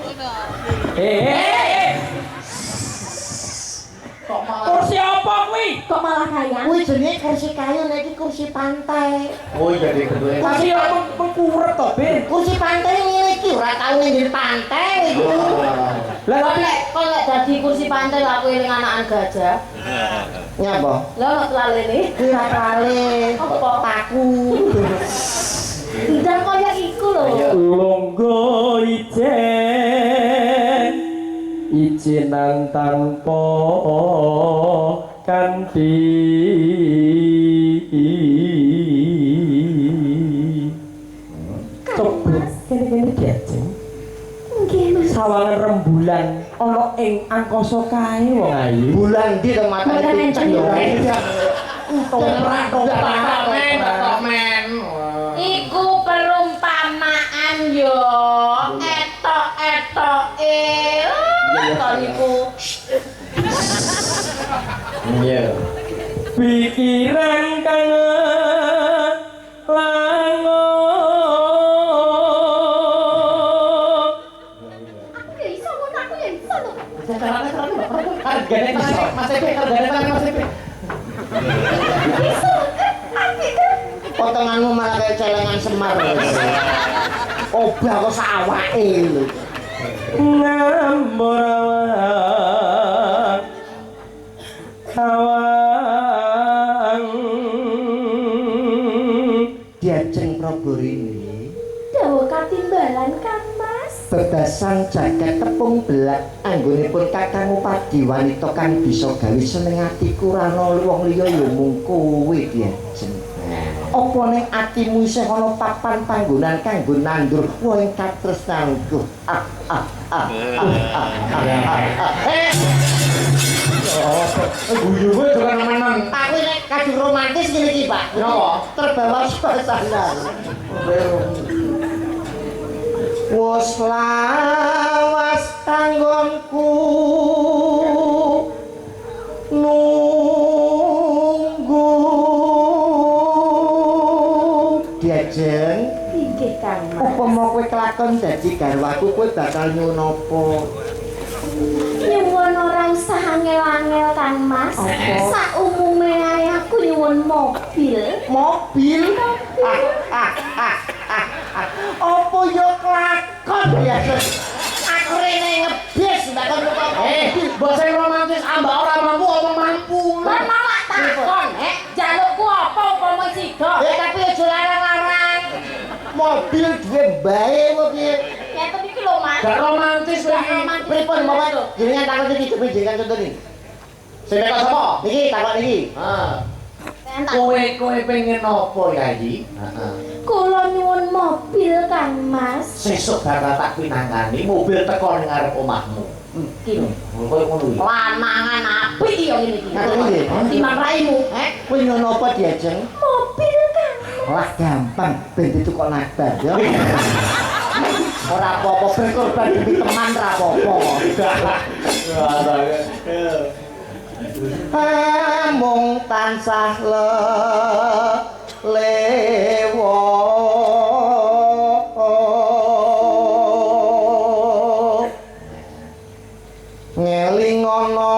kursi apa kuwi Kok malah kaya? Kuwi jenenge kursi kayu, nek iki kursi pantai. Oh iya deh kedua. kursi apa mengkurep to Ben Kursi pantai ngene iki ora tau ning pantai iki. Lah Kok lek dadi kursi pantai aku eling anakan gajah. Nyapa? Lah ono kelalene. Ora kale. Apa? Paku. Ndang kaya iku lho. longgo ijenan tanpa kanthi coba kene-kene diajeng Nggih, Mas. sawangan rembulan ana ing angkasa kae wong ayu Bulan ndi to matane Bulan pinceng yo. men. Iku perumpamaan yo. Etok-etoke. Kok niku Iya. pikiran kang lango aku ya iso ngono aku ya iso lho. Hargane Mas Epe, Mas Epe. Iso apik kan. Potonganmu malah kayak celengan Semar. Obah kok sawake lho. ngambur awang Diajeng Prabarini. Dawa katimbalan Kang Mas. Bebasan jagat tepung belak anggonipun Kakang Upadi wanita kang bisa gawe seneng atiku rano wong liya ya mung kowe diajeng. Apa ning atimu isih ana papan panggonan kanggo nandur woh ing katresnanku. Guyu kowe juga nemenan. Aku nek kadung romantis ngene iki, Pak. Napa? Terbawa suasana. Wes lawas kanggonku nunggu diajeng Inggih Kang Mas. upama kowe kelakon dadi garwaku kowe bakal nyuwun apa? Nyuwun ora usah angel-angel Kang Mas. Apa? Saumume ae aku nyuwun mobil. Mobil? Apa yo kelakon ya? Aku rene ngebis ndak kon Basa romantis ambak ora mampu omong mampu. Lah malah takon, jalukku apa upama sida? tapi aja larang-larang. Mobil duwe bae kok piye? Ngeten iki lho, Mas. Gak romantis Gak iki. romantis. Pripun Bapak? Jenengan takon iki coba jenengan contoh niki. Sing nek sapa? Niki takon niki. Ah. Entak. Kowe pengen apa ya iki? Heeh. Kula nyuwun mobil Kang Mas. Sesuk bakal tak pinangkani mobil teko ning ngarep omahmu. Kene. Kowe ngono iki. Lanangan apik ya ngene iki. Ngaten nggih. Timbang raimu, Kowe nyono apa diajeng? Mobil Kang. Wah gampang ben ditukok nakbar ya. Ora apa-apa berkorban demi teman ra apa-apa. Mung tansah lewo ngeling ana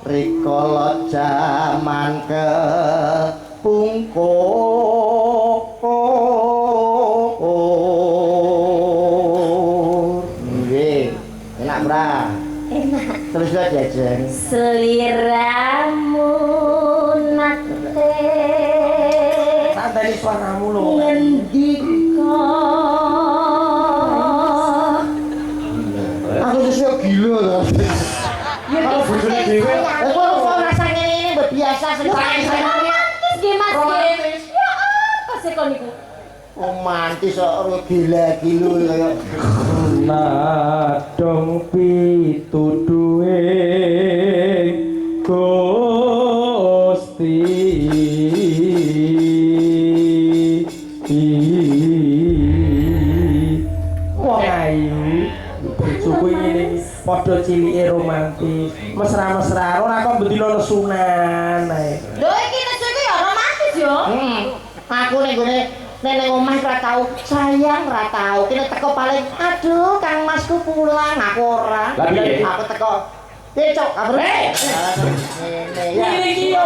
rikala jaman kepungkur. Nggih, enak ora? Enak. Terus lho diajeng. Seliramu nate tandani suaramu lho ngendika Aku wis yo gila lho. Ya bojone dhewe. Aku kok rasa ngene mbok biasa seneng. Romantis nggih, Mas. Romantis. Ya apa sih kok niku? Romantis kok gila-gila ya. nadong pituduhe Gusti wong ayu bojoku ngene padha cilike romantis mesra-mesra ora kok bendina nesunan ae Lho iki nesu iki ya romantis yo. Aku ning gone neneng omah ora tau sayang ora tau. Kene teko paling aduh Kang Masku pulang aku ora. Lah piye? Aku teko cok kabar. Ini iki yo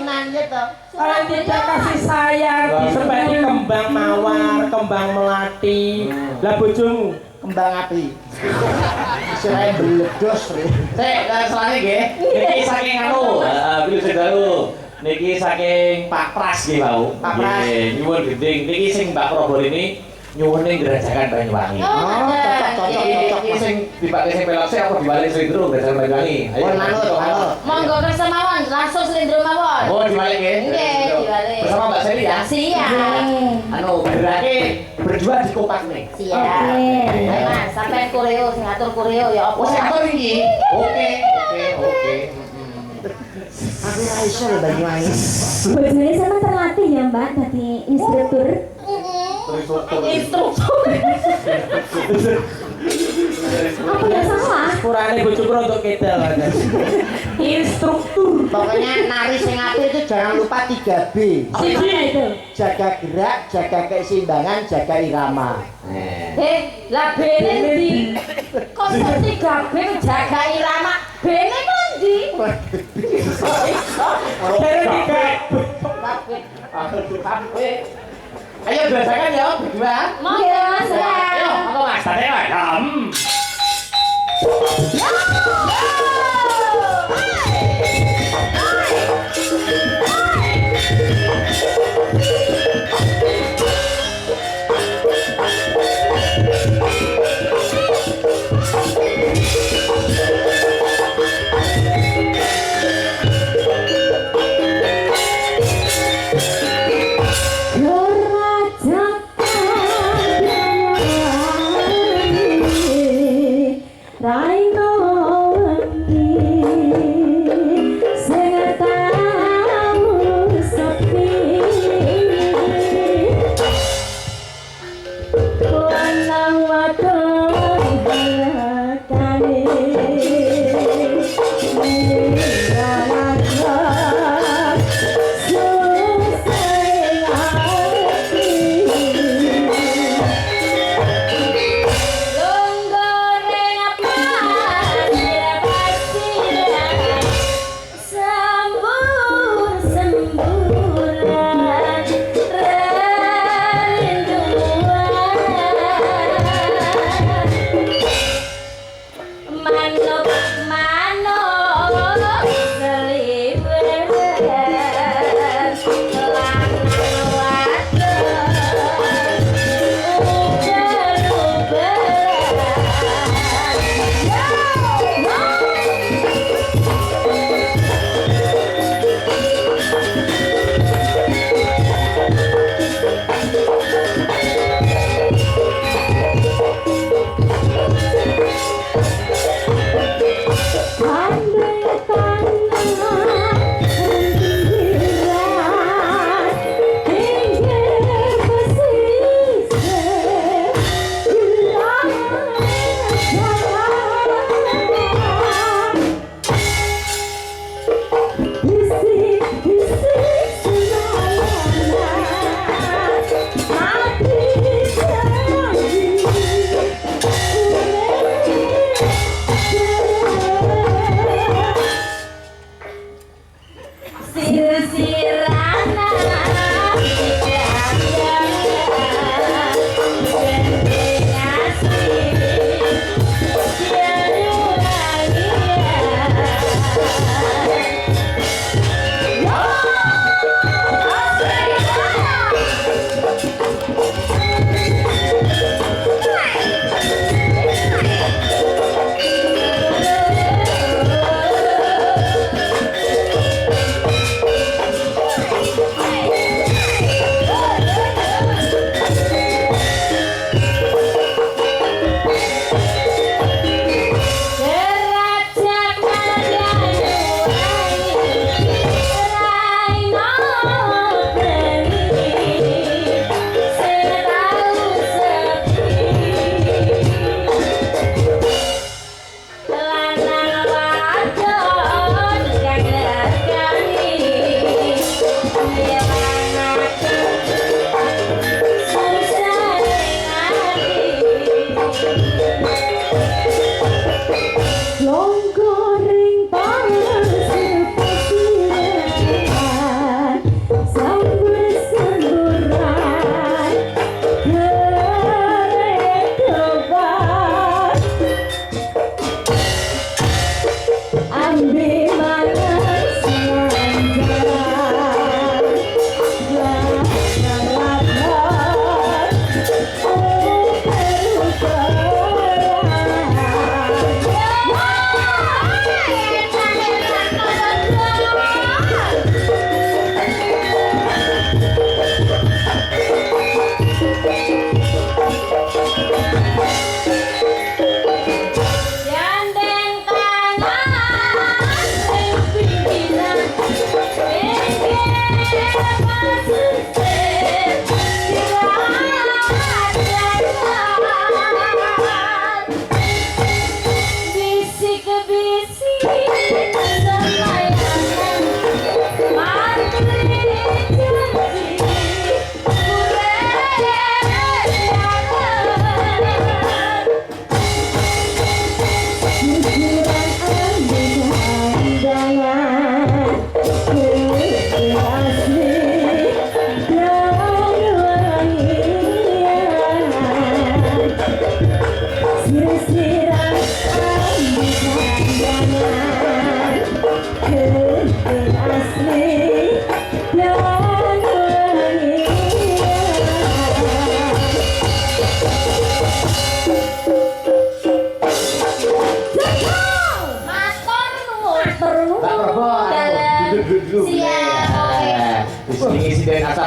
Nang ya to. Orang tidak kasih sayang seperti kembang mawar, kembang melati. Lah bojomu Kembang api. Sirahe bledos Ri. Sik, selane nggih. Niki saking anu, beli sedalu. Niki saking Pak Pras nggih wau. Pak Pras. Nggih, nyuwun gending. Niki sing Mbak Probor ini nyuwune Gerajakan Banyuwangi. Cocok. Iki sing dipakai sing pelok sik apa dibalik Slendro Gerajakan Banyuwangi. Pun manut. Monggo kersa mawon, langsung Slendro mawon. Oh, dibalik nggih. Nggih, dibalik. Bersama Mbak Seli ya. Siap. Anu, berarti berdua di kotak nih. Siap. Oke. Ayo Mas, sampean koreo sing ngatur koreo ya apa? Oh, sing atur iki. Oke. Aku ra iso lho Banyuwangi. Bojone sama terlatih ya Mbak dadi instruktur. Instruktur. Apa ya salah? Kurane bojoku untuk kedal aja. Instruktur. Pokoknya nari sing apik itu jangan lupa 3B. Gimana itu? Jaga gerak, jaga keseimbangan, jaga irama. Lah bene ndi? Kok 3B jaga irama? Bene ku ndi? Dari tiga. Ayo Gerajakan ya, berdua. Monggo Mas. Ayo, monggo Mas. Tadi lah. Raino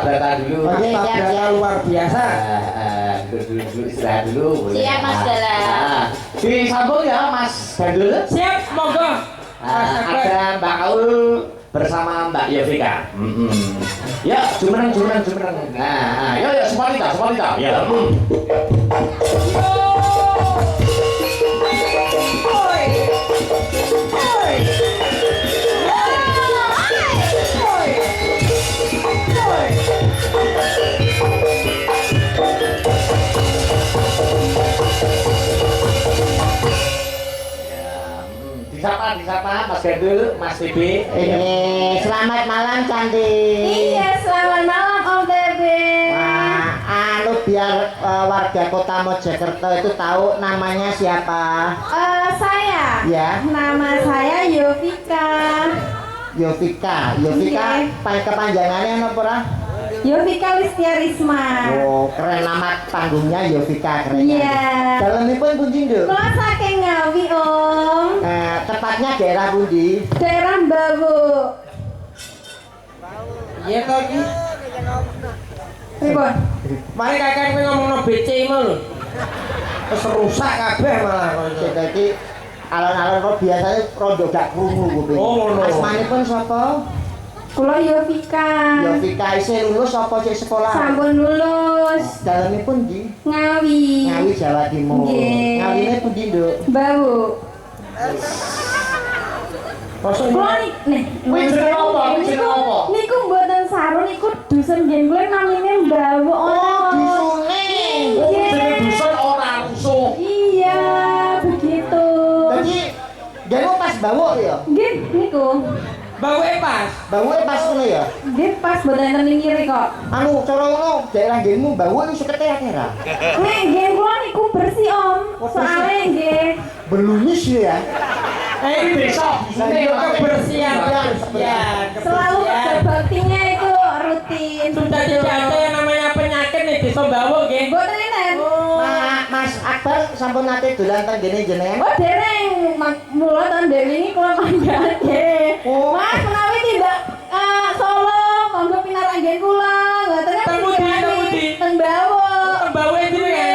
tabrakan dulu. Oke, siap, Tabrakan siap. luar biasa. Duduk istirahat dulu boleh. Siap, Mas Dala. Nah, disambung ya Mas Gandul. Siap, monggo. Mas Akbar. Ada Mbak Aul bersama Mbak Yovika. Ya, jumeneng. Nah, yuk semua kita. Ya. Disapa Mas Gandul, Mas TB. Ini selamat malam cantik. Iya, selamat malam Om Bebe. Wah, biar warga Kota Mojokerto itu tahu namanya siapa. Saya. Ya. Nama saya Yovika. Yovika. Iya. Kepanjangannya apa ora? Yovika Listia Risma. Oh, keren nama panggungnya Yovika keren. Iya. Dalemipun pundi, Nduk? Kula saking Ngawi, Om. Tepatnya daerah pundi? Daerah Mbawu. Iya toh iki. Pripun? Mari kakek kowe ngomongno BC mau lho. Wis rusak kabeh malah kok. Jadi alon-alon kok biasanya rondo gak krungu kuwi. Oh, ngono. Asmanipun sapa? Kula Yovika. Yovika isih lulus apa sik sekolah? Sampun lulus. Dalemipun ndi? Ngawi. Ngawi Jawa Timur. Nggih. Ngawine pundi, Nduk? Mbawu. Kosong Kula nih. Kuwi jenenge apa? Niku mboten sarung niku dusun nggih kula namine Mbawu. Oh, disune. Oh, jenenge dusun ora rusuh. Iya, begitu. Jadi demo pas bawuk ya? Nggih, niku. bawe pas. Bawuke pas ngono ya? Nggih pas mboten enten ning kiri kok. Anu cara ngono daerah nggenmu bawuk iki sekete akeh ra? Nek nggih kula niku bersih Om. Soale nggih Belumis ya. Besok Ini kebersihan, kebersihan. selalu kerja baktinya itu rutin. Sudah tidak ada yang namanya penyakit nih di Sombawa, nggih. Mboten enten. Mas Akbar sampun nate dolan teng kene jenengan. Oh dereng, mula tahun dewi ini kalau mangga Oh. Mas menawi tidak Solo, monggo pinarak nggih kula. Ngoten kan Teng pundi? teng Bawo. Sombawa itu ya.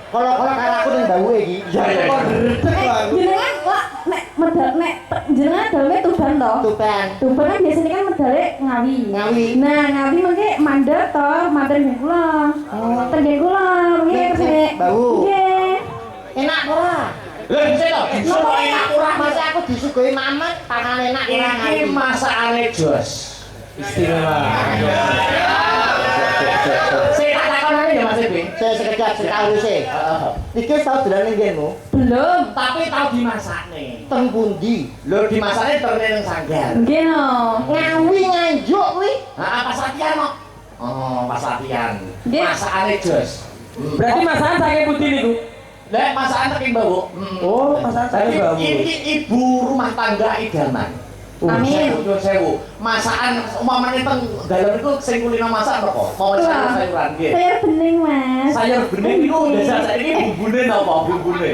Kalau karo aku ning bawuke iki. Iya, iya. Kok redeg aku. Jenengan kok nek medal nek jenengan daleme Tuban to. Tuban. Tuban kan biasanya kan medale Ngawi. Ngawi. Nah, Ngawi mengke mandek to, matur nggih kula. Teng nggih kula, nggih Nek kesini. Bawu. Nggih. Enak ora? Lho, bisa to? Napa enak ora? Masa aku disuguhi mamet pangan enak ora Ini ngawi. masakane jos. Istimewa. Saya tak takonane ya Mas Ebi. Saya sekejap setahun sih. Iki wis tau dolan ning nggenmu? Belum. Tapi tahu dimasakne. Teng pundi? Lho dimasakne terne ning sanggar. Nggih no. Ngawi Nganjuk kuwi. Heeh, pas latihan kok. Oh, pas latihan. Nggih. Masakane jos. Berarti masakan saking putih niku. Lek masakan teking bau. Oh, masakan saking bau. Ini ibu rumah tangga idaman. Amin. Sewu. Masakan umpamane teng dalam itu sing kulino masak apa kok? Mau sayur-sayuran nggih. Sayur bening, Mas. Sayur bening niku desa saiki bumbune napa bumbune?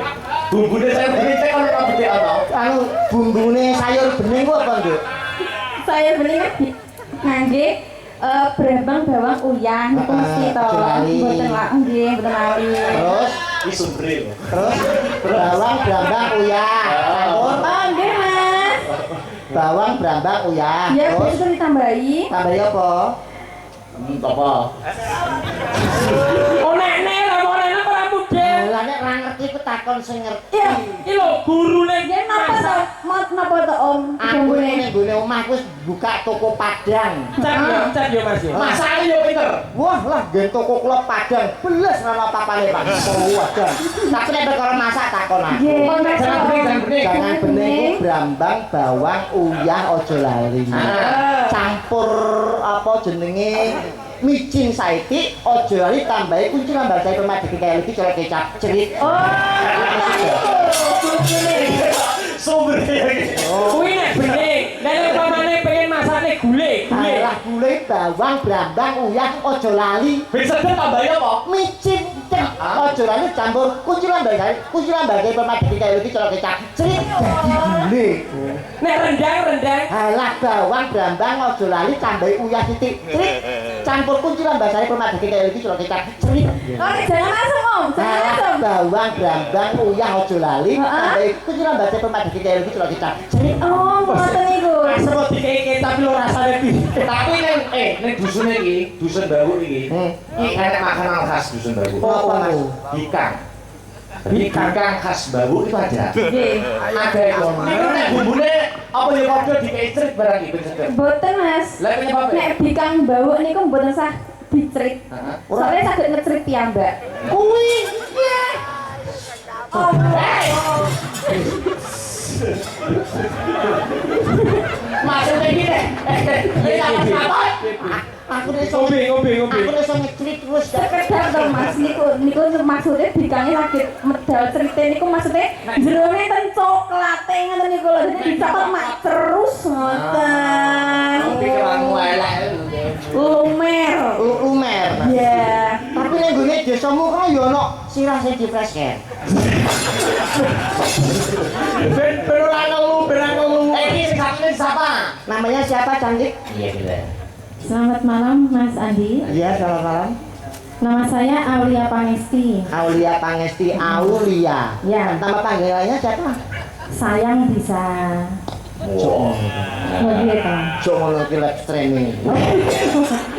Bumbune sayur bening teh ono gede ana. Anu bumbune sayur bening ku apa, Nduk? Sayur bening kan ngangge brambang bawang uyah niku mesti to. Jelali. Mboten lak nggih, mboten lali. Terus Iki sumbre lho. terus bawang brambang uyah. Sampun. Oh, nggih, Mas. Bawang brambang uyah. Ya, Terus bisa ditambahi. tambahi apa? Apa? Oh, nek lah mau nek ora mudeng. Lah nek ora ngerti ku takon sing ngerti. Iya. Iki lho gurune Nggih napa to? Napa to, Om? Aku ning nggone omahku wis buka toko Padang. Cat yo Mas yo. Masakane yo pinter. Wah lah gen toko klub Padang. Beles ora apa-apane, Pak. Wadah. Tapi nek perkara masak takon aku. Nggih. Jangan bening. Jangan bening ku brambang, bawang, uyah aja lali. Campur apa jenenge micin saiki aja lali tambahi kunci nambah cair permadani kayak iki colok kecap cerit. Oh. Sumbre iki. Kuwi nek bening. Nek umpamane pengen masakne gulai. Alah gulai bawang, brambang, uyah aja lali. Bisa tambahi apa? Micin aja aja lali campur kunci lambaga pemadaki kaya iki cara kecap. Cerit dadi gule. Nek rendang. Halah bawang brambang aja lali tambahi uyah titik. Cerit campur kunci lambaga pemadaki kaya iki cara kecap. Cerit. Oh, jangan langsung Om, jangan langsung. Bawang brambang uyah aja lali tambahi kunci lambaga pemadaki kaya iki cara kecap. Cerit. Oh, ngoten niku. Semut dikeke tapi lo rasane piye? Tapi ning dusun iki, dusun Bawu iki. Iki enek makanan khas dusun Bawu. Apa Mas? Bikang. Bikang khas Bawu itu ada. Nggih. Ada itu. Niku nek bumbune apa ya padha dikei crit barang iki bener. Mboten Mas. Lah penyebab Nek bikang bawuk niku mboten sah dicrit. Soalnya saged ngecrit piyambak. Kuwi maksudnya gini. aku iso Ngombe. aku iso ngecrit terus. Sekedar to Mas niku maksudnya bikangnya saged medal crite niku maksudnya jerone ten coklate ngoten niku lho. Dadi dicokot mak terus ngoten. Pikiranmu elek. Lumer. Lumer. Ya. Tapi ning gone desamu kok ya ono sirah sing difresken. Ben ora ngelu. Iki sing sakne siapa? Namanya siapa cantik? Iya gila. Selamat malam Mas Andi. Iya, selamat malam. Nama saya Aulia Pangesti. Aulia Pangesti, Aulia. Ya. Nama panggilannya siapa? Sayang bisa. Oh. Begitu. Cuk ngono ki live streaming.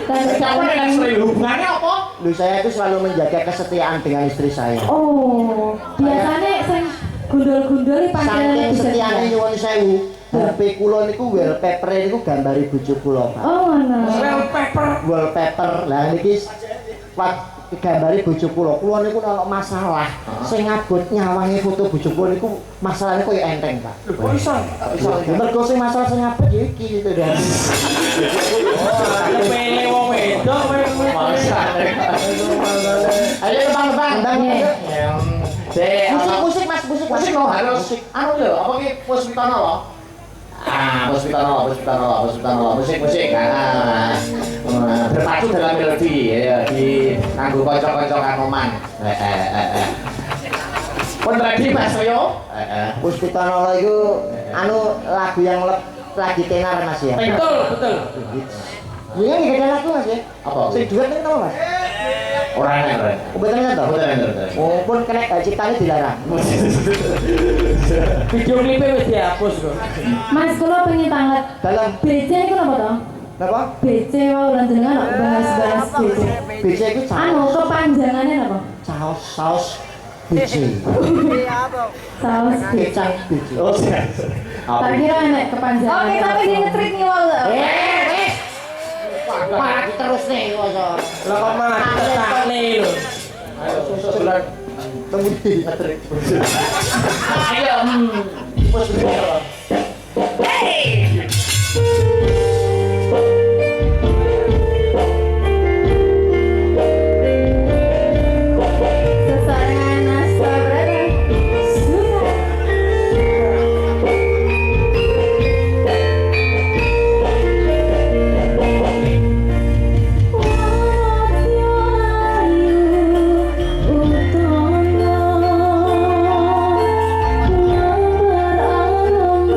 Siapa yang sering hubungannya apa? Lu saya itu selalu menjaga kesetiaan dengan istri saya. Oh, biasanya sing gundul-gundul panggilan Saking setiane nyuwun sewu. HP kula niku wallpaper niku gambari bojo kula, Pak. Oh, ngono. Wallpaper. Lah niki gambari bojo kula. Kula niku ono masalah. Sing ngabot nyawangi foto bojo kula niku masalahnya koyo enteng, Pak. Kok iso? Mergo sing masalah sing ngabot ya iki gitu dan. Pele wong wedok Ayo bang. Musik Mas, Musik lo harus anu lho, apa ki Puspitono lo? Puspitono, musik. Berpacu dalam melodi ya di nganggo kanca-kanca kanoman. Pun ready Mas Ryo? Puspitono iku anu lagu yang lagi tenar Mas ya. Betul. Iya nih ada lagu Mas ya. Apa? Sing duet niku apa Mas? Orang enak. Betul to? Betul. Oh, pun kena ciptane dilarang. Video klipnya wis dihapus kok. Mas kula pengen tanget. Dalam BC niku napa to? napa? BC wae lan jenengan kok bahas-bahas BC. BC iku Anu kepanjangannya napa? saus BC. Saus BC. Kecap BC. Oh, siap. Tak kira enek kepanjangan. Oke, tapi dia ngetrit nih wae. Wis. Wah, terus nih kok. Lah kok malah ditekakne lho. Ayo susulan Temu di. Ayo. Puspitono. Sesarengan nasta berada. Sudah. Utono yang beraroma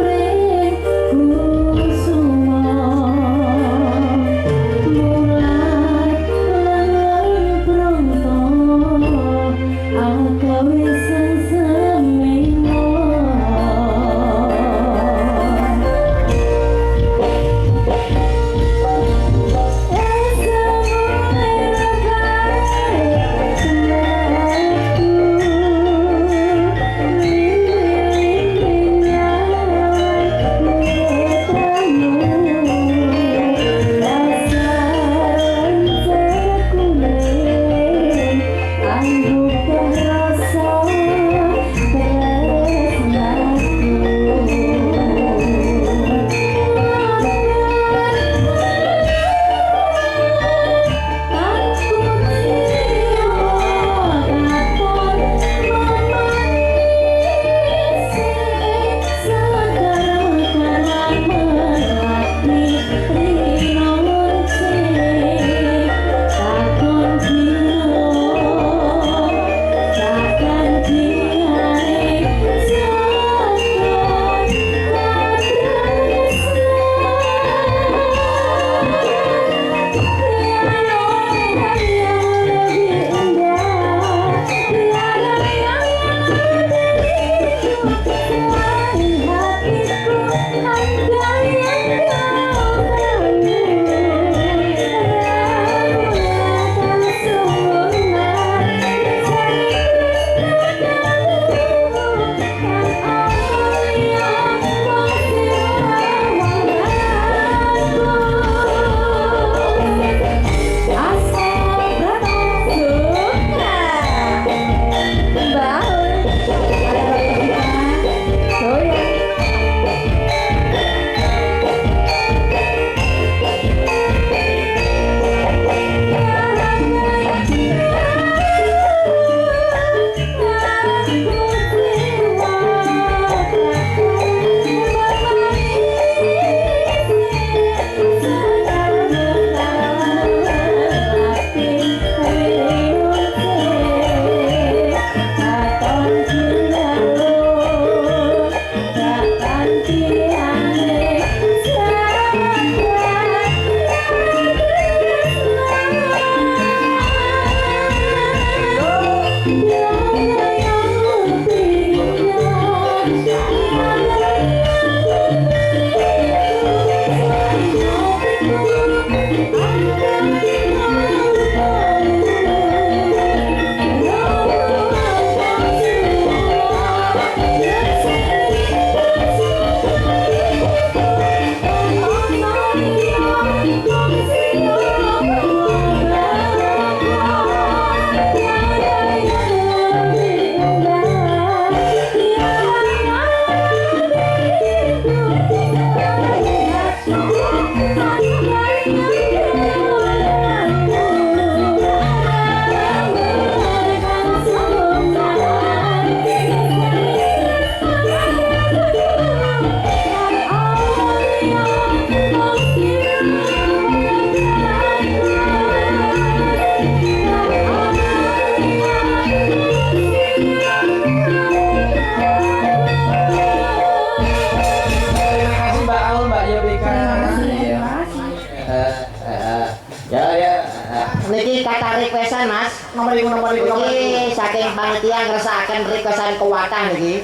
nomor iku. Iki saking panitia ngresakaken rekosan kewatan iki.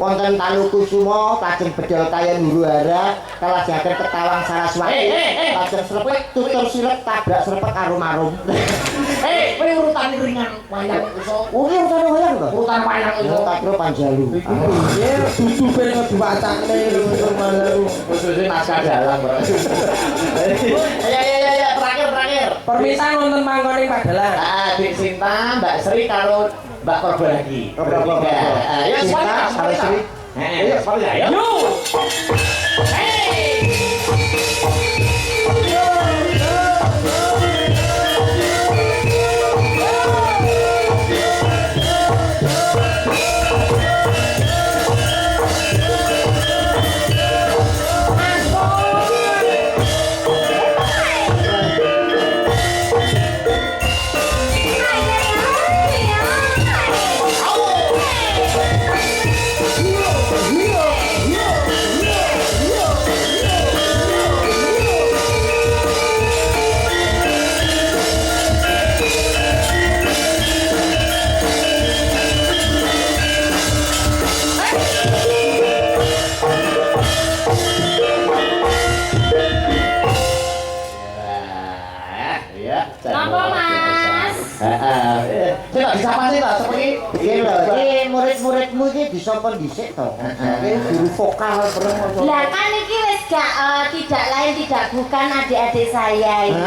Wonten Tanukusuma lajeng bedol kaya Huru-hara kalajengaken Ketawang Saraswati lajeng srepek tutur sirep tabrak srepek arum-arum. Kowe urutan ringan wayang iso. Oh iya urutan wayang to? Urutan wayang iso. Tak kira Panjalu. Ya dudu ben ngediwacane malu. Khususnya naskah dalang, Bro. Ya, terakhir. Permintaan wonten mangkon ing Padalarang. Dik Sinta, Mbak Sri karo Mbak Korba lagi. Ayo Sinta sampai Sri. Ayo, sekali ayo. Yo. Hey. Napa, Mas? Saya tak disapa sih tak seperti Iki lho, iki murid-muridmu iki disapa dhisik to? Iki guru vokal bareng maca. Lah kan iki wis gak tidak lain tidak bukan adik-adik saya ini.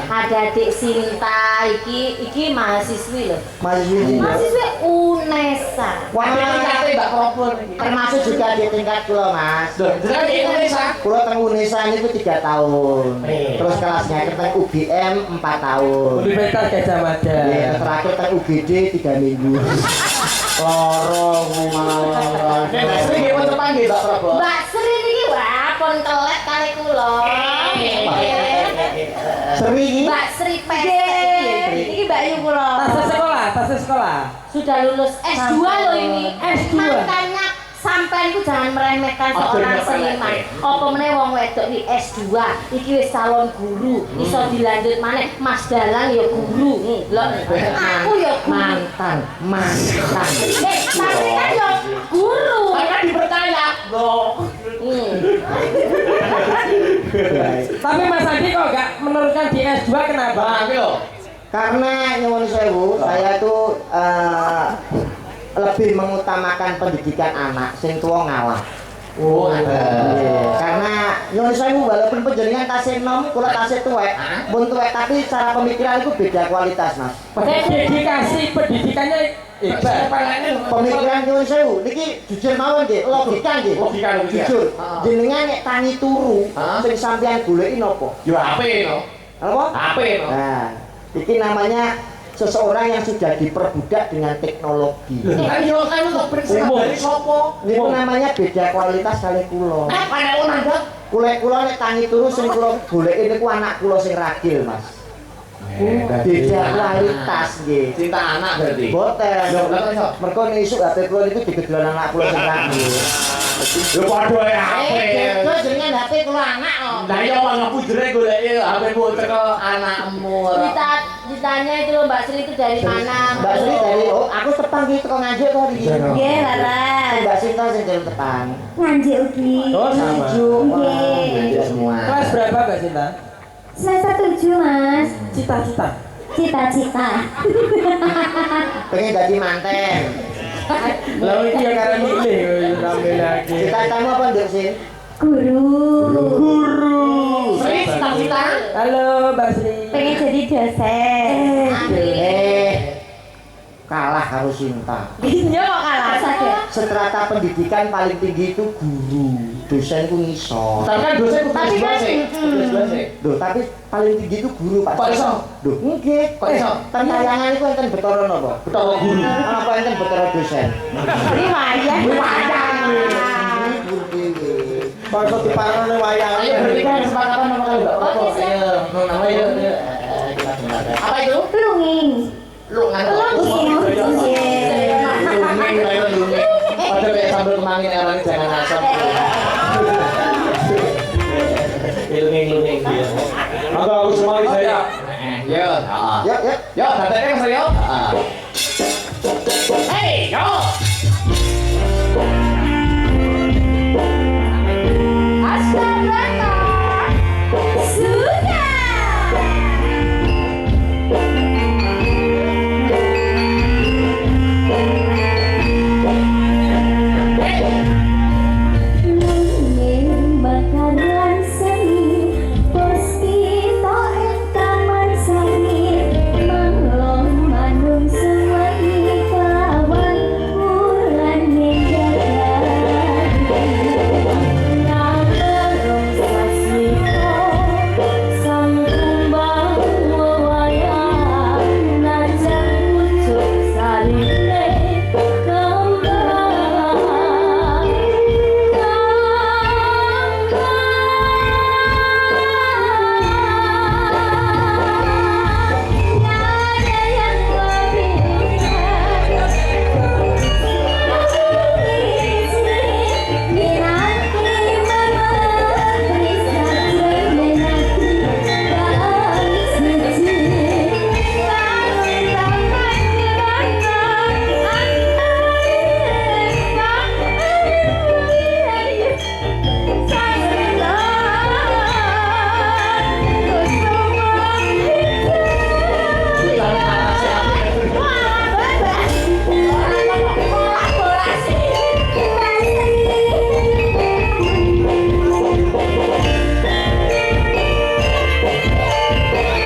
Ada adik Sinta iki mahasiswi loh. Mahasiswi UNESA. Wah, kate Mbak Korba termasuk juga di tingkat kula, Mas. jenengan di Indonesia. Kula teng UNESA niku 3 tahun. Terus kelasnya teng UGM 4 tahun. Universitas Gajah Mada. Iya, terakhir teng UGD 3 minggu. Loro malah. Mbak Sri nggih wonten panggih Mbak Korba. Mbak Sri niki wah pun telek kali kula. Sri iki Mbak Sri Iki Mbak Yu kula. Tas sekolah. Sudah lulus S2 loh ini. S2. Makanya sampean itu jangan meremehkan seorang seniman. Apa meneh wong wedok iki S2, iki wis calon guru, iso dilanjut maneh Mas Dalang ya guru. Lho, aku ya guru. mantan. Tapi kan ya guru. Karena dipercaya. Loh. Tapi Mas Andi kok gak meneruskan di S2 kenapa? Bang, lho. Karena nyuwun sewu, saya tuh lebih mengutamakan pendidikan anak, sing tua ngalah. Oh, Karena nyuwun sewu walaupun panjenengan tasih enom, kula tasih tuwek, pun tuwek tapi cara pemikiran itu beda kualitas, Mas. Dedikasi pendidikannya hebat. Pemikiran nyuwun sewu niki jujur mawon nggih, logika nggih. Logika. Jujur. Jenengan nek tangi turu, sing sampeyan goleki napa? Yo HP no. Apa? HP no. Nah, iki namanya seseorang yang sudah diperbudak dengan teknologi. Kan yo kan kok periksa dari sopo? Itu namanya beda kualitas kali kula. Pada nandang. Kula nek tangi turu sing kula goleki niku anak kula sing ragil, Mas. Beda kualitas nggih. Cinta anak berarti. Boten. Lho, lha kok iso? Mergo nek isuk HP kula niku digedol anak kula sing ragil. Yo padha ya HP. Gedhe jenengan HP kula anak kok. Lah yo wong ngepujere goleki HP-mu teko anakmu. Ditanya itu loh Mbak Sri itu dari mana? Mbak Sri dari aku tepang iki teko Nganjuk to iki. Nggih, Laras. Mbak Sinta sing dari tepang. Nganjuk ugi. Oh sama. Nganjuk semua. Kelas berapa Mbak Sinta? Semester 7, Mas. Cita-cita. Cita-cita. Pengen jadi manten. Lalu ini yang karena milih rame lagi. Cita-citamu apa nduk sih? Guru. Sri cita-cita. Halo Mbak Sri. Pengen jadi dosen. Kalah harus Sinta. Ya kok kalah saja. Strata pendidikan paling tinggi itu guru. Dosen ku ngisor. Tapi kan dosen kudu Tapi kan, S12 sih. Loh, tapi paling tinggi itu guru, Pak. Kok iso? Loh, nggih. Kok iso? Tentayangan itu enten Betara napa? Betara guru. Apa enten Betara dosen? Riwayat. Guru dhewe. Kok iso diparani wayang. Ayo berikan kesepakatan sama kali Mbak. Oke, siap. Ayo, nama ayo. Kita dengarkan. Apa itu? Lunging. Lu nganu. Lunging. Lunging. Pada kayak sambil kemangin orangnya jangan asap. Lunging. Maka aku semua saya. Yo, Yuk, yuk. yo, kata Mas Rio.